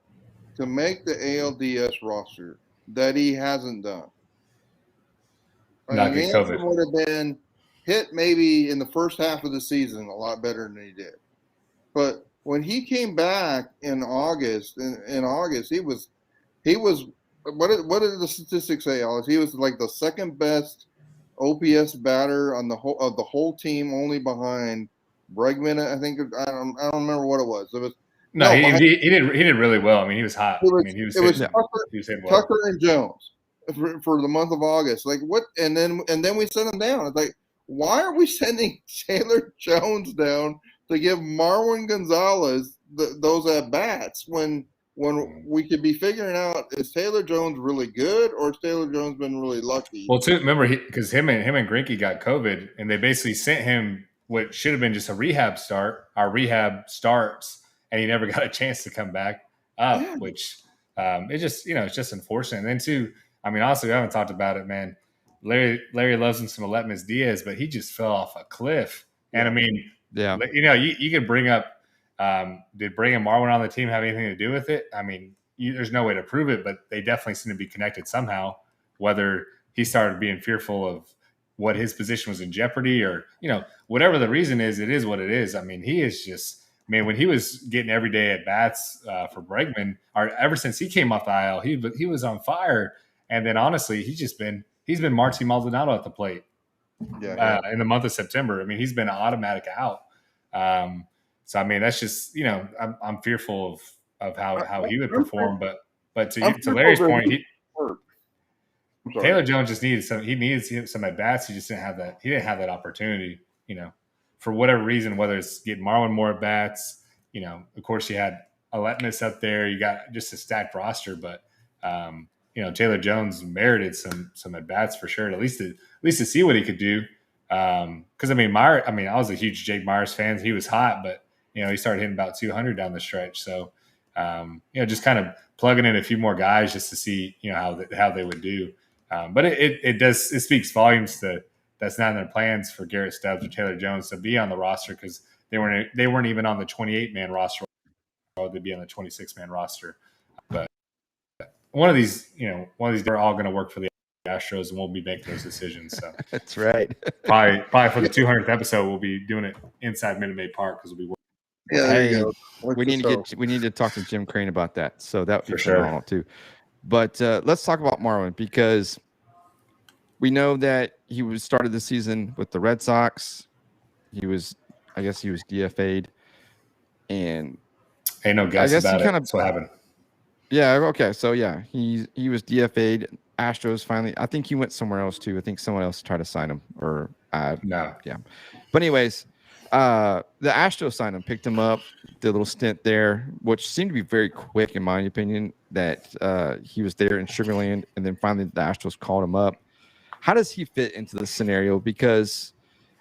to make the ALDS roster that he hasn't done? Not The get answer COVID. would have been hit maybe in the first half of the season a lot better than he did. But when he came back in August, he was what did the statistics say, Alex? He was like the second best OPS batter on the whole team, only behind Bregman. I think I don't remember what it was. It was he did really well. I mean, he was hot. It was, I mean, he was hitting well. Tucker and Jones for the month of August. Like what? And then we sent him down. It's like, why are we sending Taylor Jones down to give Marwin Gonzalez those at bats when we could be figuring out, is Taylor Jones really good or has Taylor Jones been really lucky? Well, too, remember because him and Greinke got COVID, and they basically sent him what should have been just a rehab start. Our rehab starts, and he never got a chance to come back up, which it just it's just unfortunate. And then too, I mean, honestly, we haven't talked about it, man. Larry loves him some Aletmus Diaz, but he just fell off a cliff. And I mean, you could bring up. Did bringing Marwin on the team have anything to do with it? I mean, there's no way to prove it, but they definitely seem to be connected somehow. Whether he started being fearful of what his position was in jeopardy, or whatever the reason is, it is what it is. I mean, he is just when he was getting every day at bats for Bregman, or ever since he came off the IL, he was on fire. And then honestly, he's been Marcy Maldonado at the plate. In the month of September. I mean, he's been an automatic out. So I mean, that's just I'm fearful of how he would perform. But to Larry's point, Taylor Jones just needed some at bats. He just didn't have that. He didn't have that opportunity. For whatever reason, whether it's getting Marwin more at bats. Of course, you had Aletmus up there. You got just a stacked roster, but Taylor Jones merited some at bats for sure. At least to see what he could do. Because I was a huge Jake Myers fan. He was hot, but he started hitting about 200 down the stretch. So, just kind of plugging in a few more guys just to see, how they would do. But it speaks volumes to that's not in their plans for Garrett Stubbs or Taylor Jones to be on the roster, because they weren't even on the 28-man roster. They'd be on the 26-man roster. But one of these, they're all going to work for the Astros, and we'll be making those decisions. So that's right. probably for the 200th episode, we'll be doing it inside Minute Maid Park because we'll be. We need to talk to Jim Crane about that. So that would be phenomenal too. But let's talk about Marwin, because we know that he started the season with the Red Sox. I guess he was DFA'd, and ain't no guess about it. That's what happened. Yeah. Okay. So yeah, he was DFA'd. Astros finally. I think he went somewhere else too. I think someone else tried to sign him, or no. Yeah. But anyways, the Astros signed him, picked him up, did a little stint there, which seemed to be very quick in my opinion. That he was there in Sugarland, and then finally the Astros called him up. How does he fit into the scenario? Because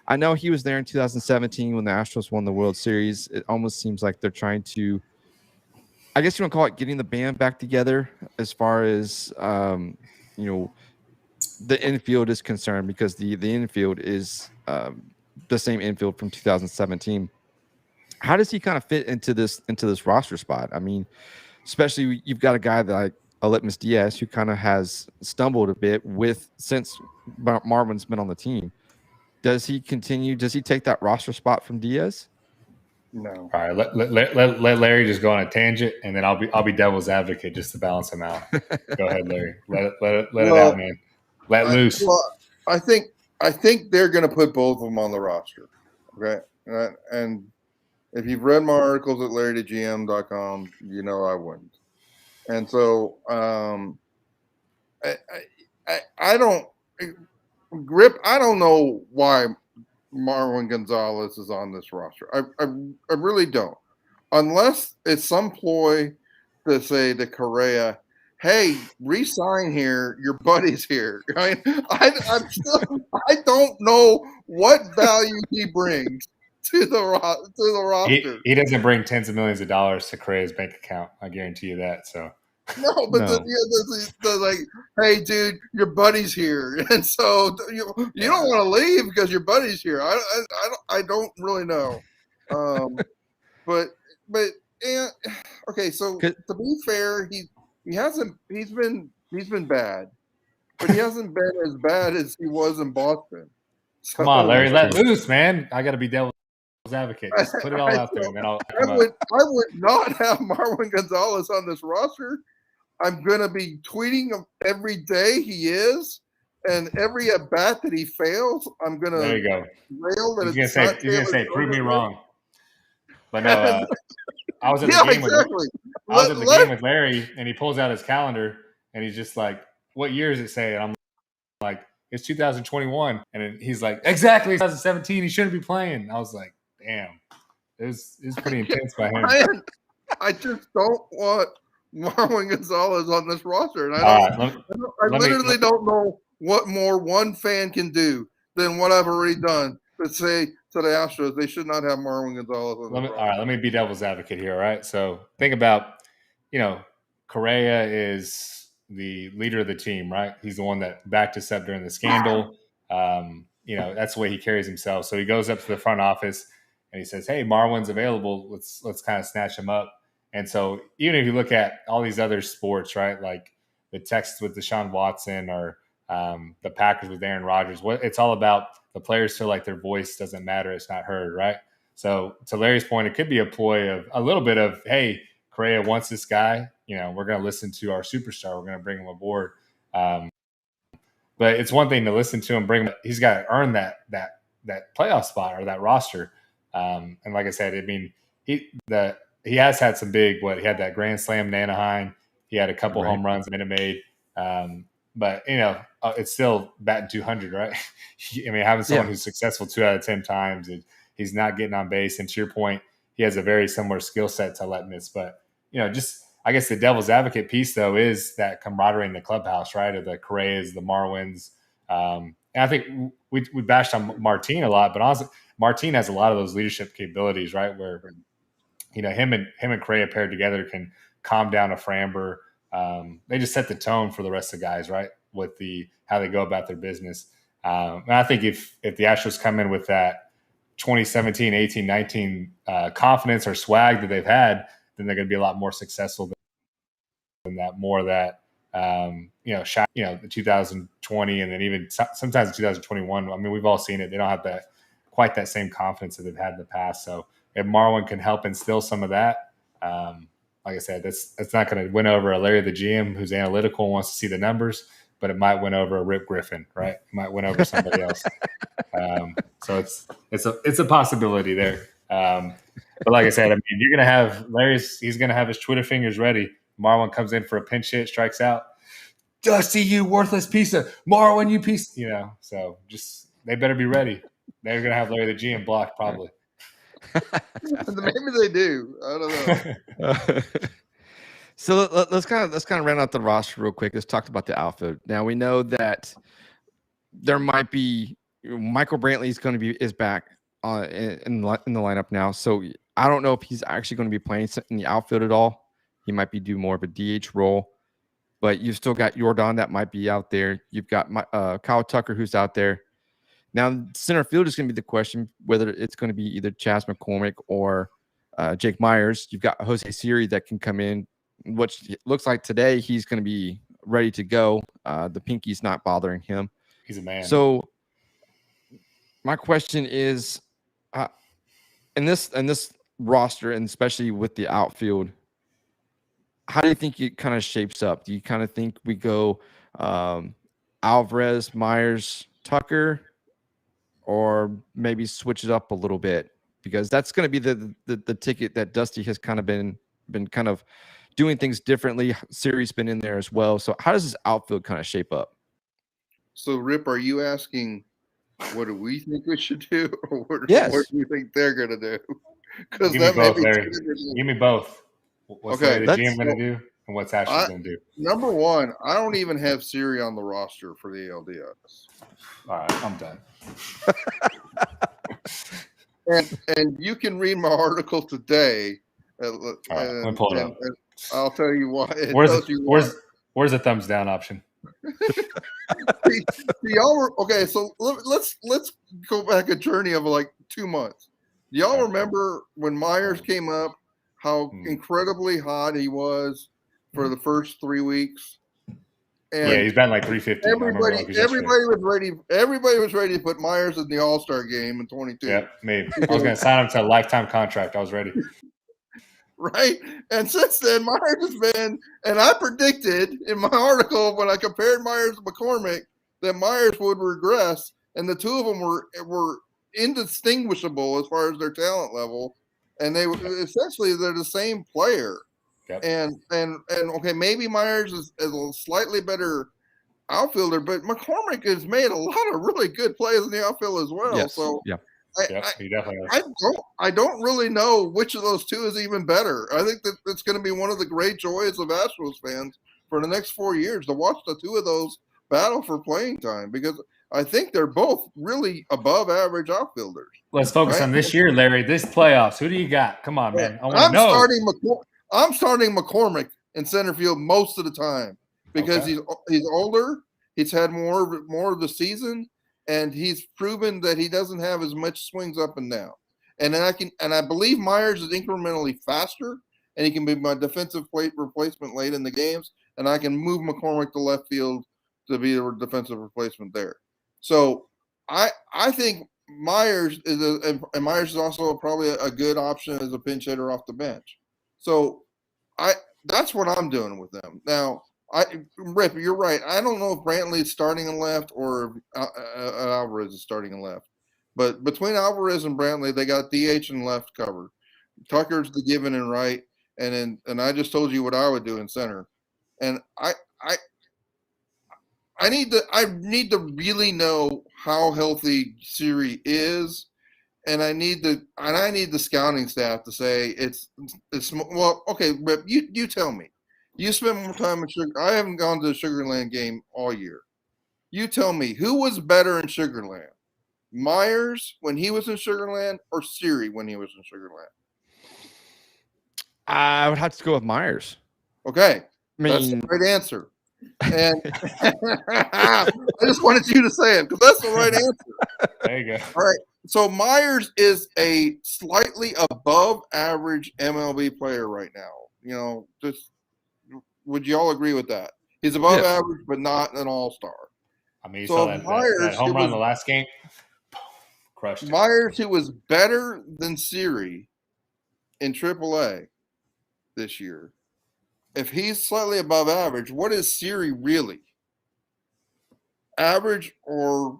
I know he was there in 2017 when the Astros won the World Series. It almost seems like they're trying to, I guess you want to call it, getting the band back together as far as the infield is concerned, because the infield is the same infield from 2017. How does he kind of fit into this roster spot? I mean, especially you've got a guy like Aletmus Diaz, who kind of has stumbled a bit since Marwin's been on the team. Does he continue? Does he take that roster spot from Diaz? No. All right, let Larry just go on a tangent, and then I'll be devil's advocate just to balance him out. Go ahead, Larry. Let it out, man. Let loose. Well, I think they're going to put both of them on the roster. Okay, and if you've read my articles at larrytogm.com, I wouldn't. And so I don't Grip. I don't know why Marwin Gonzalez is on this roster. I really don't, unless it's some ploy to say to Correa, hey, re-sign here. Your buddy's here. I don't know what value he brings to the roster. He doesn't bring tens of millions of dollars to Correa's bank account. I guarantee you that. So no, but the like, hey, dude, your buddy's here, and so you don't want to leave because your buddy's here. I don't really know, but okay. So to be fair, he's been bad, but he hasn't been as bad as he was in Boston. So, come on, Larry, let loose, man. I got to be devil's advocate. Just put it all out there, and then I would not have Marwin Gonzalez on this roster. I'm going to be tweeting him every day he is, and every at bat that he fails, I'm going to there you go. Rail that he's going to say, prove me wrong. But no, I was at the game with Larry, and he pulls out his calendar, and he's just like, "What year does it say?" And I'm like, "It's 2021." And he's like, "Exactly, 2017. He shouldn't be playing." I was like, "Damn, it was pretty intense by him." I just don't want Marwin Gonzalez on this roster, and I literally don't know what more one fan can do than what I've already done to say to the Astros they should not have Marwin Gonzalez on the roster. All right, let me be devil's advocate here. All right, so think about, Correa is the leader of the team, right? He's the one that backed us up during the scandal. That's the way he carries himself. So he goes up to the front office and he says, "Hey, Marwin's available. Let's kind of snatch him up." And so even if you look at all these other sports, right, like the Texans with Deshaun Watson or the Packers with Aaron Rodgers, it's all about the players feel like their voice doesn't matter. It's not heard, right? So to Larry's point, it could be a ploy of a little bit of, hey, Correa wants this guy. We're going to listen to our superstar. We're going to bring him aboard. But it's one thing to listen to him, bring him. He's got to earn that playoff spot or that roster. And like I said, I mean, he has had some big, he had that grand slam in Anaheim. He had a couple home runs Minute Maid. But, it's still batting 200, right? I mean, having someone who's successful 2 out of 10 times, he's not getting on base. And to your point, he has a very similar skill set to Letness. But, just I guess the devil's advocate piece, though, is that camaraderie in the clubhouse, right? Of the Correas, the Marwins. And I think we bashed on Martin a lot, but honestly, Martin has a lot of those leadership capabilities, right? Where him and Correa paired together can calm down a Framber. They just set the tone for the rest of the guys, right? With how they go about their business. And I think if the Astros come in with that 2017, 18, 19 confidence or swag that they've had, then they're going to be a lot more successful than that. More of that, the 2020 and then even sometimes in 2021. I mean, we've all seen it. They don't have quite that same confidence that they've had in the past. So if Marwin can help instill some of that, like I said, it's not going to win over a Larry the GM who's analytical and wants to see the numbers, but it might win over a Rip Griffin, right? It might win over somebody else. So it's a possibility there. But like I said, I mean, you're going to have he's going to have his Twitter fingers ready. Marwin comes in for a pinch hit, strikes out. Dusty, you worthless piece of Marwin, you piece. So just they better be ready. They're going to have Larry the GM blocked probably. Maybe they do. I don't know. So let's kind of run out the roster real quick. Let's talk about the outfield. Now we know that there might be Michael Brantley is back in the lineup now. So I don't know if he's actually going to be playing in the outfield at all. He might be do more of a DH role, but you've still got Jordan that might be out there. You've got Kyle Tucker who's out there. Now, center field is going to be the question, whether it's going to be either Chas McCormick or Jake Myers. You've got Jose Siri that can come in, which looks like today he's going to be ready to go. The pinky's not bothering him. He's a man. So my question is, in this roster, and especially with the outfield, how do you think it kind of shapes up? Do you kind of think we go Alvarez, Myers, Tucker, or maybe switch it up a little bit? Because that's going to be the ticket that Dusty has kind of been kind of doing things differently. Siri's been in there as well. So how does this outfield kind of shape up? So, Rip, are you asking what do we think we should do, or what do you think they're going to do? Because give me both, Larry. Give me both. What's the GM going to do? and what's Astros going to do? Number one, I don't even have Siri on the roster for the ALDS. All right, I'm done. and you can read my article today. All right, let me pull it up. And I'll tell you why. Where's the thumbs down option? See, y'all were okay. So let's go back a journey of like 2 months. Y'all remember when Myers came up, how incredibly hot he was for the first 3 weeks? And yeah, he's been like 350. Everybody was ready. Everybody was ready to put Myers in the All-Star game in 22. Yeah, maybe. I was going to sign him to a lifetime contract. I was ready. Right, and since then, Myers has been. And I predicted in my article when I compared Myers to McCormick that Myers would regress, and the two of them were indistinguishable as far as their talent level, and they're the same player. Yep. And okay, maybe Myers is a slightly better outfielder, but McCormick has made a lot of really good plays in the outfield as well. Yes. So yeah. He definitely has. I don't really know which of those two is even better. I think that it's going to be one of the great joys of Astros fans for the next 4 years to watch the two of those battle for playing time, because I think they're both really above average outfielders. Let's focus on this year, Larry. This playoffs. Who do you got? Come on, man. I'm starting McCormick in center field most of the time because he's older. He's had more of the season, and he's proven that he doesn't have as much swings up and down. And I believe Myers is incrementally faster, and he can be my defensive plate replacement late in the games, and I can move McCormick to left field to be a defensive replacement there. So I think Myers and Myers is also probably a good option as a pinch hitter off the bench. So that's what I'm doing with them. Now, Rip, you're right. I don't know if Brantley is starting in left or Alvarez is starting in left. But between Alvarez and Brantley, they got DH and left covered. Tucker's the given and right. And I just told you what I would do in center. And I need to really know how healthy Siri is. And I need the scouting staff to say it's well, okay, Rip, you tell me. You spent more time in Sugar. I haven't gone to the Sugarland game all year. You tell me, who was better in Sugarland? Myers when he was in Sugarland or Siri when he was in Sugarland? I would have to go with Myers. Okay. That's the right answer. And I just wanted you to say it because that's the right answer. There you go. All right. So Myers is a slightly above average MLB player right now. You know, would you all agree with that? He's above average, but not an all-star. I mean, you saw that home run in the last game. Crushed it. Myers, who was better than Siri in AAA this year, if he's slightly above average, what is Siri really? Average or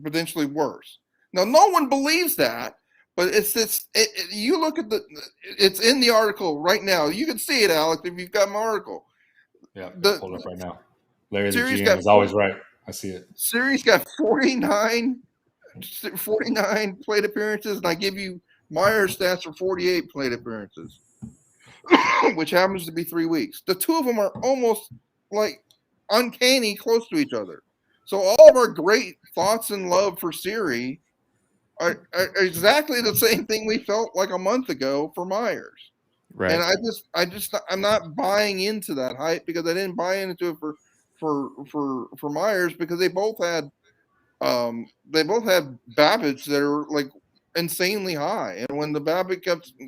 potentially worse? Now, no one believes that, but you look at it's in the article right now. You can see it, Alex, if you've got my article. Yeah, hold up right now. Larry, the GM is always right. I see it. Siri's got 49 plate appearances, and I give you Myers' stats for 48 plate appearances, which happens to be 3 weeks. The two of them are almost like uncanny close to each other. So all of our great thoughts and love for Siri are exactly the same thing we felt like a month ago for Myers. Right. And I'm not buying into that hype because I didn't buy into it for Myers because they both had BABIPs that are like insanely high. And when the BABIP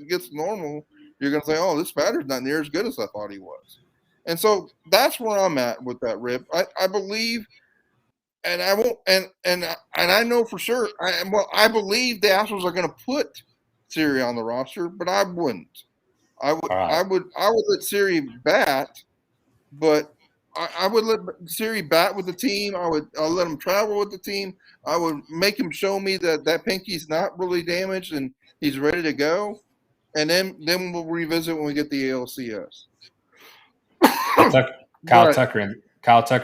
gets normal, you're going to say, oh, this batter's not near as good as I thought he was. And so that's where I'm at with that, Rip. I believe, and I won't, and I know for sure. I believe the Astros are going to put Siri on the roster, but I wouldn't. I would let Siri bat, but I would let Siri bat with the team. I'll let him travel with the team. I would make him show me that pinky's not really damaged and he's ready to go. And then we'll revisit when we get the ALCS. Kyle Tucker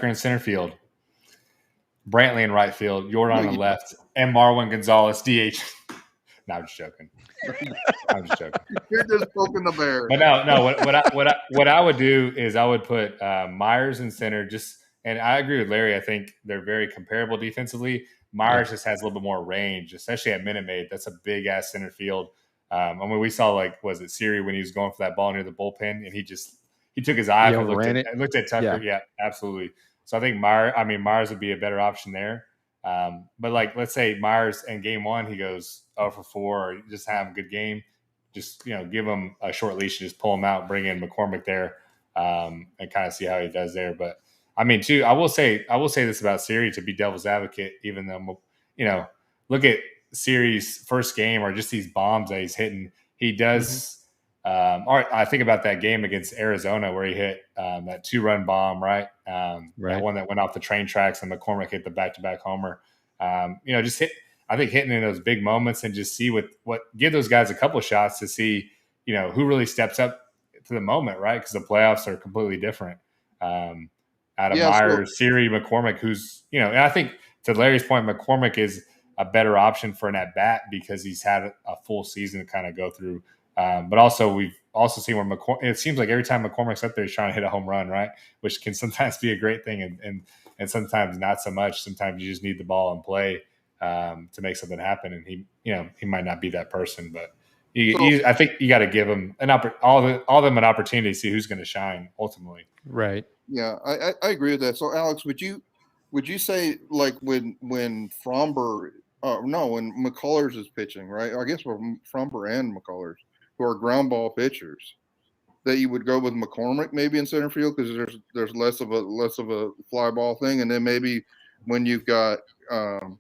in center field. Brantley in right field. You're on the left. And Marwin Gonzalez, DH. No, I'm just joking. I'm just joking. You're just poking the bear. But no. What I would do is I would put Myers in center. And I agree with Larry. I think they're very comparable defensively. Myers just has a little bit more range, especially at Minute Maid. That's a big ass center field. I mean, we saw was it Siri when he was going for that ball near the bullpen, and he took his eye and looked at Tucker. Yeah, absolutely. So I think Myers would be a better option there. But let's say Myers in game 1 he goes 0 for 4, or just have a good game. Just give him a short leash and just pull him out, bring in McCormick there, and kind of see how he does there. But I mean, too, I will say this about Siri to be devil's advocate, even though look at Siri's first game or just these bombs that he's hitting. He does. Or I think about that game against Arizona where he hit that 2-run bomb, right? That one that went off the train tracks, and McCormick hit the back-to-back homer. Just hit. I think hitting in those big moments and just see give those guys a couple of shots to see, who really steps up to the moment, right? Because the playoffs are completely different. Out of Myers, Siri, McCormick, who's, and I think to Larry's point, McCormick is a better option for an at-bat because he's had a full season to kind of go through. But also we've also seen where it seems like every time McCormick's up there, he's trying to hit a home run, right? Which can sometimes be a great thing and sometimes not so much. Sometimes you just need the ball in play to make something happen. And he might not be that person, but I think you got to give him all of them an opportunity to see who's going to shine ultimately. Right. Yeah, I agree with that. So Alex, would you say when Fromber when McCullers is pitching, right? I guess for Fromber and McCullers, who are ground ball pitchers, that you would go with McCormick maybe in center field because there's less of a fly ball thing, and then maybe when you've got the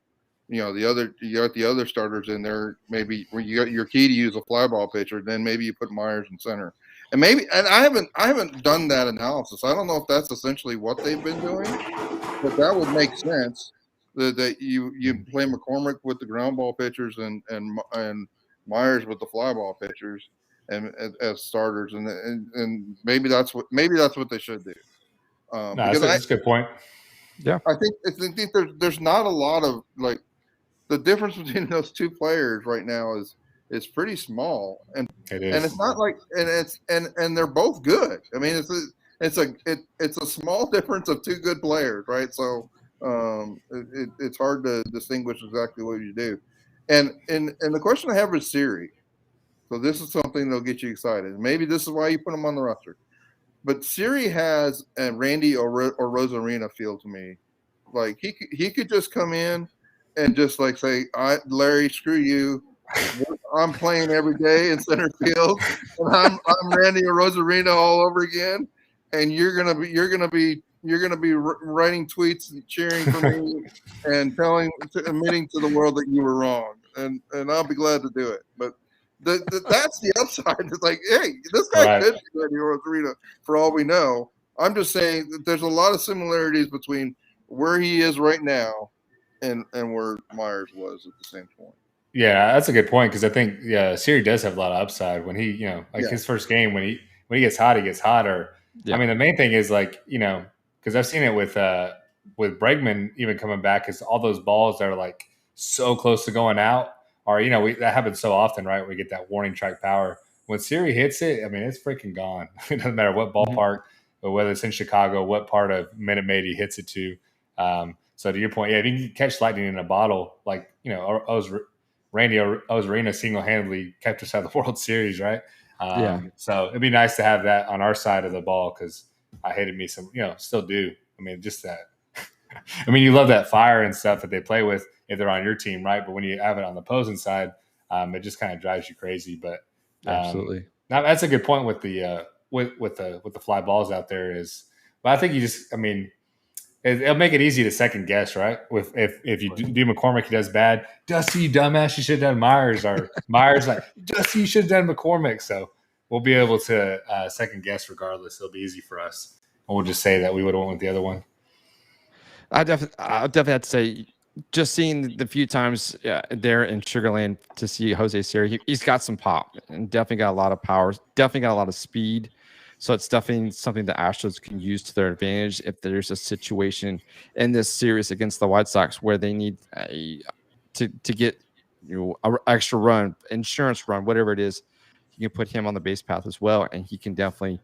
other starters in there, maybe when you got your key to use a fly ball pitcher, then maybe you put Myers in center. And I haven't done that analysis. I don't know if that's essentially what they've been doing, but that would make sense that you play McCormick with the ground ball pitchers and Myers with the fly ball pitchers and as starters, and maybe that's what they should do. That's a good point. Yeah, I think there's not a lot of the difference between those two players right now is pretty small, and it's not and they're both good. I mean, it's a small difference of two good players, right? So it's hard to distinguish exactly what you do. And the question I have is Siri. So this is something that'll get you excited. Maybe this is why you put him on the roster. But Siri has a Randy or Rosarina feel to me. Like he could just come in and just say, Larry, screw you. I'm playing every day in center field, and I'm Randy or Rosarina all over again. And you're gonna be writing tweets and cheering for me and admitting to the world that you were wrong. And I'll be glad to do it. But that's the upside. It's hey, this guy could be Randy Rosarina for all we know. I'm just saying that there's a lot of similarities between where he is right now and where Myers was at the same point. Yeah, that's a good point because I think Siri does have a lot of upside when he his first game when he gets hot, he gets hotter. Yeah. I mean, the main thing is because I've seen it with Bregman even coming back, is all those balls that are so close to going out, or that happens so often, right? We get that warning track power. When Siri hits it, I mean, it's freaking gone. It doesn't matter what ballpark, or whether it's in Chicago, what part of Minute Maid he hits it to. So to your point, if you can catch lightning in a bottle, Randy Ozarena single-handedly kept us out of the World Series, right? So it'd be nice to have that on our side of the ball because I hated me some, still do. I mean, just that. I mean, you love that fire and stuff that they play with if they're on your team, right? But when you have it on the opposing side, it just kind of drives you crazy. But absolutely, now that's a good point with the with the fly balls out there. But I think it'll make it easy to second guess, right? If you do McCormick, he does bad. Dusty, you dumbass, you should have done Myers. Or Myers Dusty, you should have done McCormick. So we'll be able to second guess regardless. It'll be easy for us. And we'll just say that we would have went with the other one. I'll definitely have to say, just seeing the few times there in Sugarland to see Jose Siri, he's got some pop and definitely got a lot of power. Definitely got a lot of speed. So it's definitely something the Astros can use to their advantage if there's a situation in this series against the White Sox where they need to get extra run, insurance run, whatever it is, you can put him on the base path as well, and he can definitely,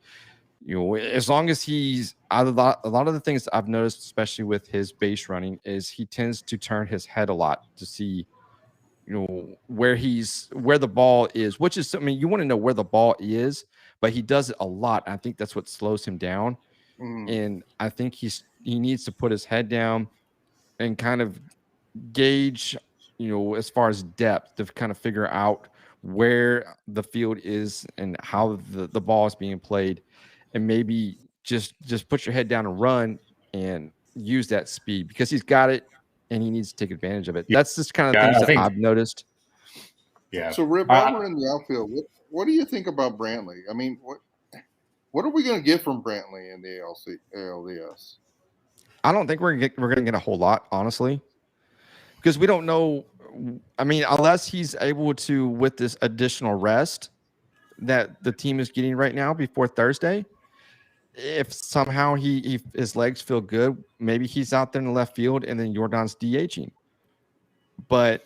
as long as he's a lot of the things I've noticed, especially with his base running, is he tends to turn his head a lot to see, where the ball is, which is, I mean, you want to know where the ball is, but he does it a lot. I think that's what slows him down. And I think he needs to put his head down and kind of gauge, as far as depth, to kind of figure out where the field is and how the ball is being played, and maybe just put your head down and run and use that speed, because he's got it and he needs to take advantage of it. That's just kind of things that I've noticed. Yeah. So Rip, while we're in the outfield, what do you think about Brantley? I mean, what are we going to get from Brantley in the ALDS? I don't think we're going to get a whole lot, honestly, because we don't know. I mean, unless he's able to, with this additional rest that the team is getting right now before Thursday, if somehow his legs feel good, maybe he's out there in the left field and then Jordan's DHing. But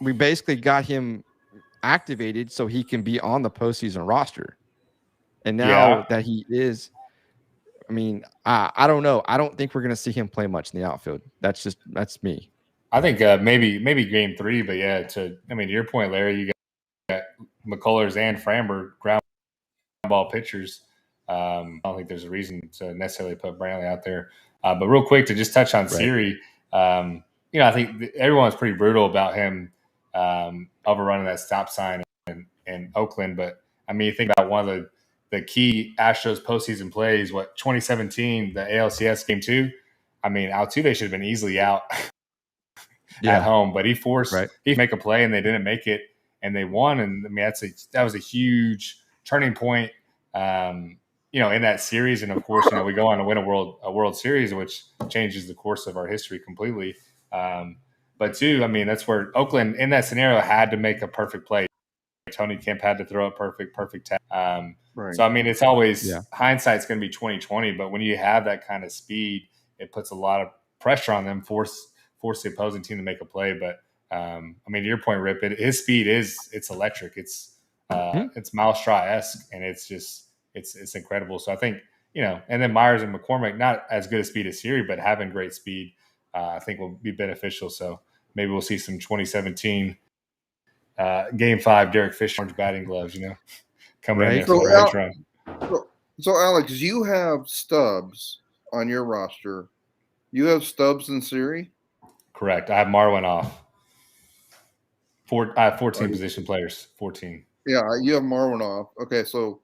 we basically got him activated so he can be on the postseason roster. And now that he is, I mean, I don't know. I don't think we're going to see him play much in the outfield. That's me. I think maybe game 3, but to your point, Larry, you got McCullers and Framber ground ball pitchers. I don't think there's a reason to necessarily put Brantley out there. But real quick, to just touch on Siri, I think everyone's pretty brutal about him overrunning that stop sign in Oakland. But I mean, you think about one of the key Astros postseason plays, 2017, the ALCS game 2. I mean, Altuve should have been easily out at home, but he forced he make a play and they didn't make it, and they won. And I mean, that was a huge turning point, in that series. And of course, we go on to win a World Series, which changes the course of our history completely. But too, I mean, that's where Oakland in that scenario had to make a perfect play. Tony Kemp had to throw a perfect tap. So I mean, it's always hindsight's going to be 20/20. But when you have that kind of speed, it puts a lot of pressure on them, force the opposing team to make a play. But I mean, to your point, Rip, his speed it's electric. It's Miles Straw-esque, and it's just it's incredible. So I think and then Myers and McCormick, not as good a speed as Siri, but having great speed, I think will be beneficial. So maybe we'll see some 2017 Game 5 Derek Fisher orange batting gloves, coming in there for the run. So Alex, you have Stubbs on your roster. You have Stubbs and Siri? Correct. I have Marwin off. I have 14 position players. 14. Yeah, you have Marwin off. Okay, so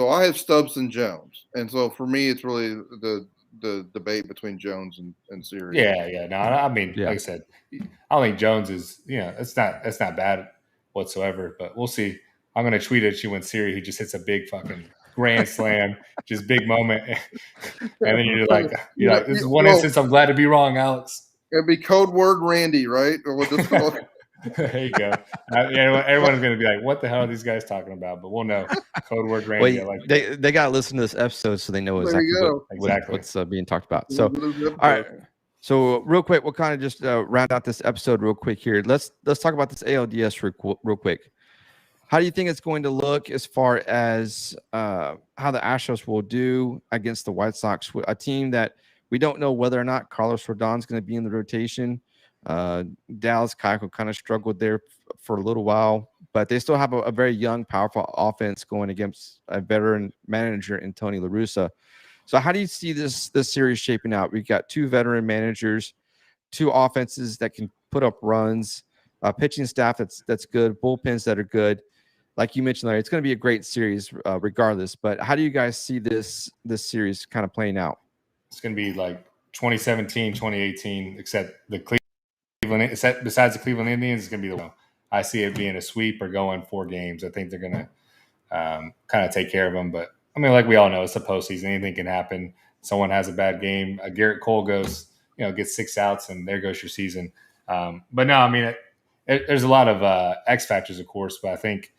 I have Stubbs and Jones, and so for me, it's really the debate between Jones and Siri. Yeah. No, I mean, like I said, I don't think Jones is. It's not bad whatsoever. But we'll see. I'm gonna tweet at you when Siri he just hits a big fucking grand slam, just big moment, and then you're like, this is one instance. I'm glad to be wrong, Alex. It'd be code word Randy, right? Or what this called? There you go. Everyone's going to be like, what the hell are these guys talking about? But we'll know. Code word Randy. They got to listen to this episode so they know exactly what's being talked about. So, all right. So real quick, we'll kind of just round out this episode real quick here. Let's talk about this ALDS real quick. How do you think it's going to look as far as how the Astros will do against the White Sox, a team that we don't know whether or not Carlos Rodon's going to be in the rotation? Dallas Keuchel kind of struggled there for a little while, but they still have a very young, powerful offense going against a veteran manager in Tony La Russa. So how do you see this series shaping out? We've got 2 veteran managers, 2 offenses that can put up runs, pitching staff that's good, bullpens that are good. Like you mentioned, Larry, it's going to be a great series regardless. But how do you guys see this series kind of playing out? It's going to be like 2017, 2018, except besides the Cleveland Indians, it's going to be the one. I see it being a sweep or going 4 games. I think they're going to kind of take care of them. But I mean, like we all know, it's the postseason. Anything can happen. Someone has a bad game. Garrett Cole goes, gets 6 outs, and there goes your season. But no, I mean, there's a lot of X factors, of course. But I think,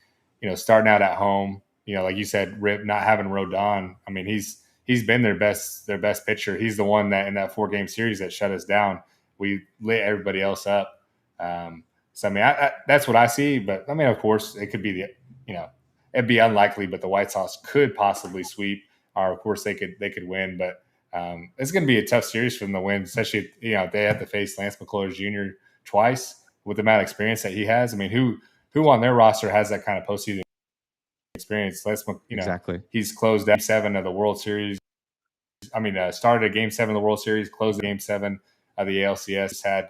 starting out at home, like you said, Rip not having Rodon. I mean, he's been their best pitcher. He's the one that in that 4-game series that shut us down. We lit everybody else up. So I mean, that's what I see. But I mean, of course, it could be it'd be unlikely, but the White Sox could possibly sweep, or of course they could win. But it's going to be a tough series for them to win, especially if they have to face Lance McCullers Jr. twice with the amount of experience that he has. I mean, who on their roster has that kind of postseason experience? Exactly. He's closed out 7 of the World Series. I mean, started a Game 7 of the World Series, closed Game 7 of the ALCS. Had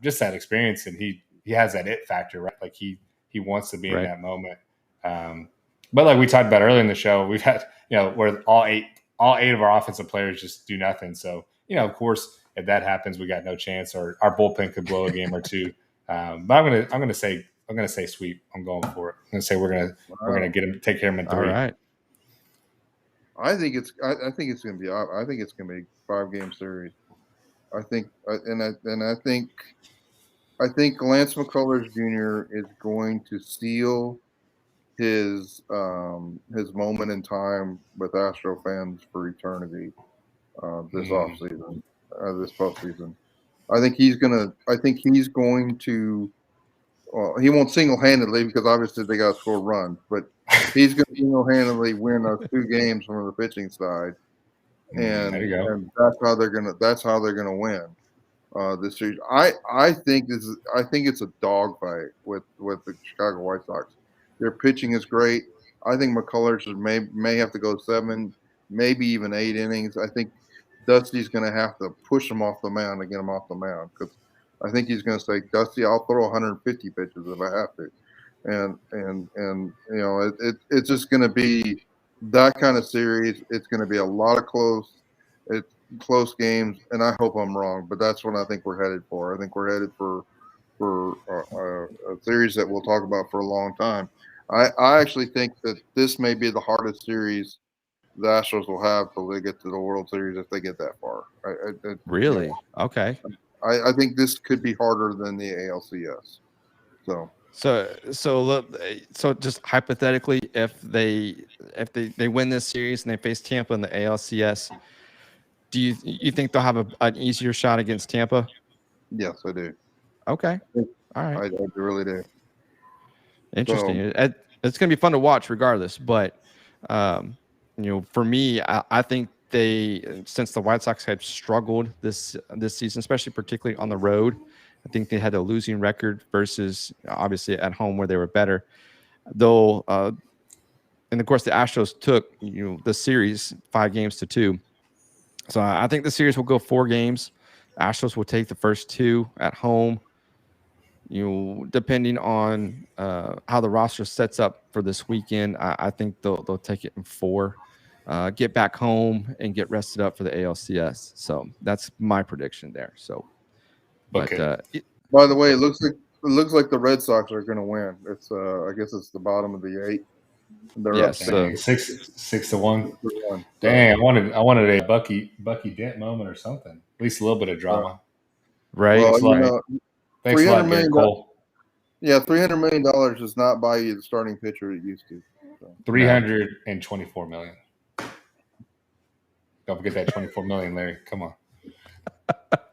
just that experience, and he has that it factor, right? Like he wants to be in that moment. But like we talked about earlier in the show, we've had where all eight of our offensive players just do nothing. So of course, if that happens, we got no chance, or our bullpen could blow a game or two. But I'm gonna say sweep. I'm going for it. I'm gonna say we're gonna get him, take care of him in 3. All right. I think it's gonna be. I think it's gonna be a 5-game series. I think Lance McCullers Jr. is going to steal his moment in time with Astro fans for eternity this offseason, this postseason. I think he's going to. Well, he won't single-handedly because obviously they got to score runs, but he's going to single-handedly win those 2 games from the pitching side, and that's how they're gonna win this series. I think it's a dogfight with the Chicago White Sox. Their pitching is great. I think McCullers may have to go 7, maybe even 8 innings. I think Dusty's going to have to push him off the mound to get him off the mound, because I think he's going to say, Dusty, I'll throw 150 pitches if I have to. And it's just going to be that kind of series. It's going to be a lot of close games, and I hope I'm wrong, but that's what I think we're headed for. I think we're headed for a series that we'll talk about for a long time. I actually think that this may be the hardest series the Astros will have till they get to the World Series, if they get that far. Really? Okay. I think this could be harder than the ALCS. So just hypothetically, if they win this series and they face Tampa in the ALCS, do you think they'll have an easier shot against Tampa? Yes, I do. Okay. All right. I really do. Interesting. So, it's going to be fun to watch regardless, but for me, I think since the White Sox have struggled this season, especially particularly on the road, I think they had a losing record versus obviously at home where they were better. Though, and of course the Astros took the series 5-2. So I think the series will go 4 games. Astros will take the first 2 at home. Depending on how the roster sets up for this weekend, I think they'll take it in 4. Get back home and get rested up for the ALCS. So that's my prediction there. So, by the way, it looks like the Red Sox are going to win. It's I guess it's the bottom of the 8. They're up 6-1. Dang, I wanted a Bucky Dent moment or something. At least a little bit of drama. Right. Well, thanks a lot, Garrett Cole. Yeah, $300 million does not buy you the starting pitcher it used to. So. $324 million. Don't forget that $24 million, Larry. Come on.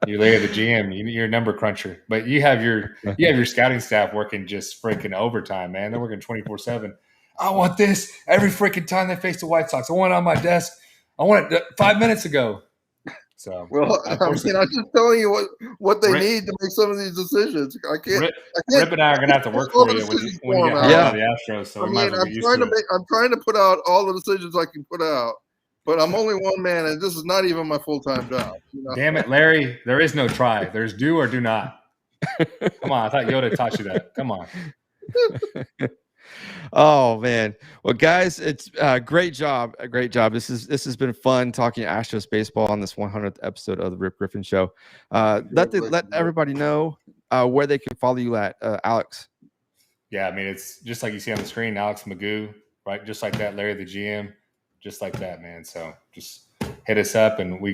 You're Larry the GM. You're a number cruncher, but you have your scouting staff working just freaking overtime, man. They're working 24/7. I want this every freaking time they face the White Sox. I want it on my desk. I want it 5 minutes ago. So, I'm just telling you what they need to make some of these decisions. I can't. Rip and I are gonna have to work for you when you get out of the Astros. So I'm trying to put out all the decisions I can put out, but I'm only one man, and this is not even my full-time job. Damn it, Larry! There is no try. There's do or do not. Come on, I thought Yoda taught you that. Come on. Oh man, well guys, it's a great job. This has been fun talking Astros baseball on this 100th episode of the Rip Griffin Show. Let everybody know where they can follow you at, Alex. Yeah, I mean it's just like you see on the screen, Alex Magoo, right? Just like that, Larry the GM, just like that, man. So just hit us up, and me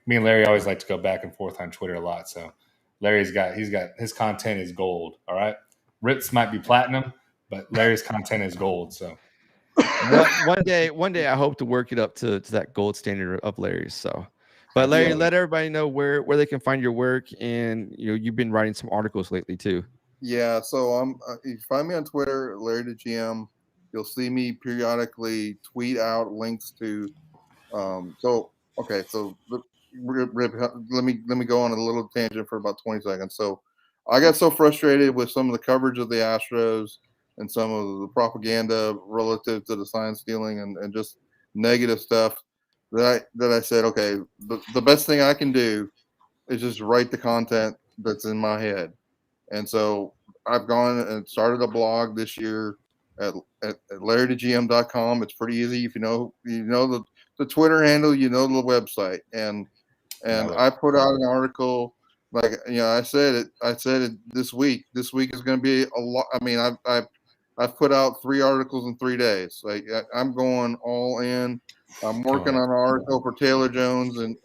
and Larry always like to go back and forth on Twitter a lot. So Larry's got his content is gold. All right, Rip's might be platinum, but Larry's content is gold. So one day I hope to work it up to that gold standard of Larry's. So, but Larry, let everybody know where they can find your work, and you've been writing some articles lately too. Yeah, so if you find me on Twitter, Larry the GM, you'll see me periodically tweet out links to. So okay, so let me go on a little tangent for about 20 seconds. So I got so frustrated with some of the coverage of the Astros and some of the propaganda relative to the sign stealing and just negative stuff that I said, okay, the best thing I can do is just write the content that's in my head. And so I've gone and started a blog this year at, at larrythegm.com. It's pretty easy. If you know the Twitter handle, you know the website. And I put out an article like, I said it this week. This week is going to be a lot. I mean, I've put out 3 articles in 3 days. Like I'm going all in. I'm working on an article for Taylor Jones and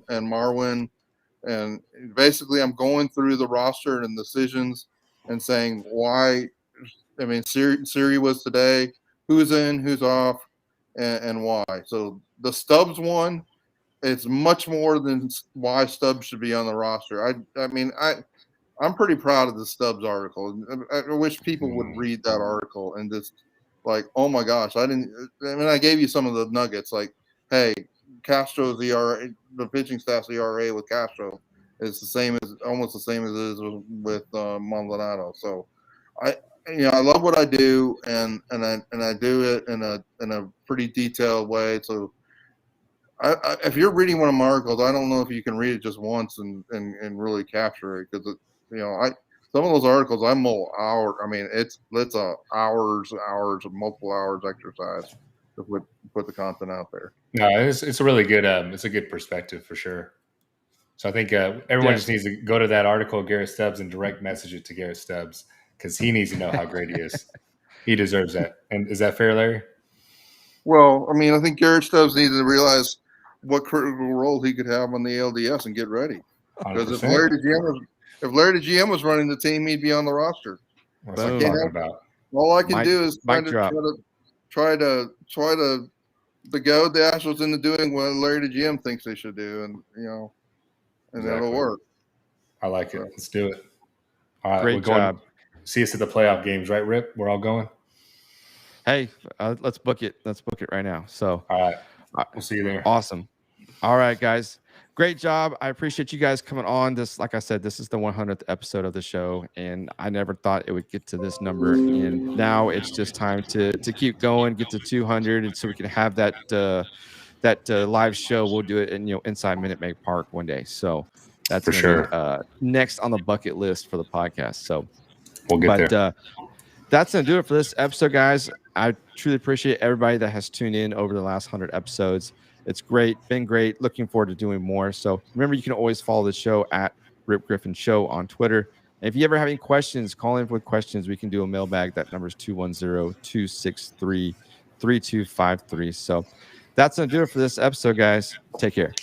Marwin. And basically, I'm going through the roster and decisions and saying why. I mean, Siri was today. Who's in? Who's off? And why? So the Stubbs one, it's much more than why Stubbs should be on the roster. I mean, I'm pretty proud of the Stubbs article. I wish people would read that article and just like, oh my gosh, I gave you some of the nuggets. Like, hey, Castro's ERA, the pitching staff's ERA with Castro is almost the same as it is with Maldonado. So, I love what I do, and I do it in a pretty detailed way. So, if you're reading one of my articles, I don't know if you can read it just once and really capture it because some of those articles I mull hours. I mean, it's a hours, multiple hours exercise to put the content out there. No, it's a really good it's a good perspective for sure. So I think everyone just needs to go to that article, Garrett Stubbs, and direct message it to Garrett Stubbs because he needs to know how great he is. He deserves that. And is that fair, Larry? Well, I mean, I think Garrett Stubbs needs to realize what critical role he could have on the LDS and get ready. Because if Larry the GM was running the team, he'd be on the roster. That's what I'm talking about. All I can do is try to goad the Astros into doing what Larry the GM thinks they should do, and that'll work. I like it. Let's do it. All right, great job. See us at the playoff games, right, Rip? We're all going. Hey, let's book it. Let's book it right now. So, all right, we'll see you there. Awesome. All right, guys. Great job. I appreciate you guys coming on. This, like I said, this is the 100th episode of the show, and I never thought it would get to this number. And now it's just time to keep going, get to 200, and so we can have that live show. We'll do it in inside Minute Maid Park one day. So that's for sure. Next on the bucket list for the podcast. So we'll get there. That's going to do it for this episode, guys. I truly appreciate everybody that has tuned in over the last 100 episodes. It's great. Been great. Looking forward to doing more. So remember, you can always follow the show at Rip Griffin Show on Twitter. And if you ever have any questions, call in with questions. We can do a mailbag. That number is 210-263-3253. So that's going to do it for this episode, guys. Take care.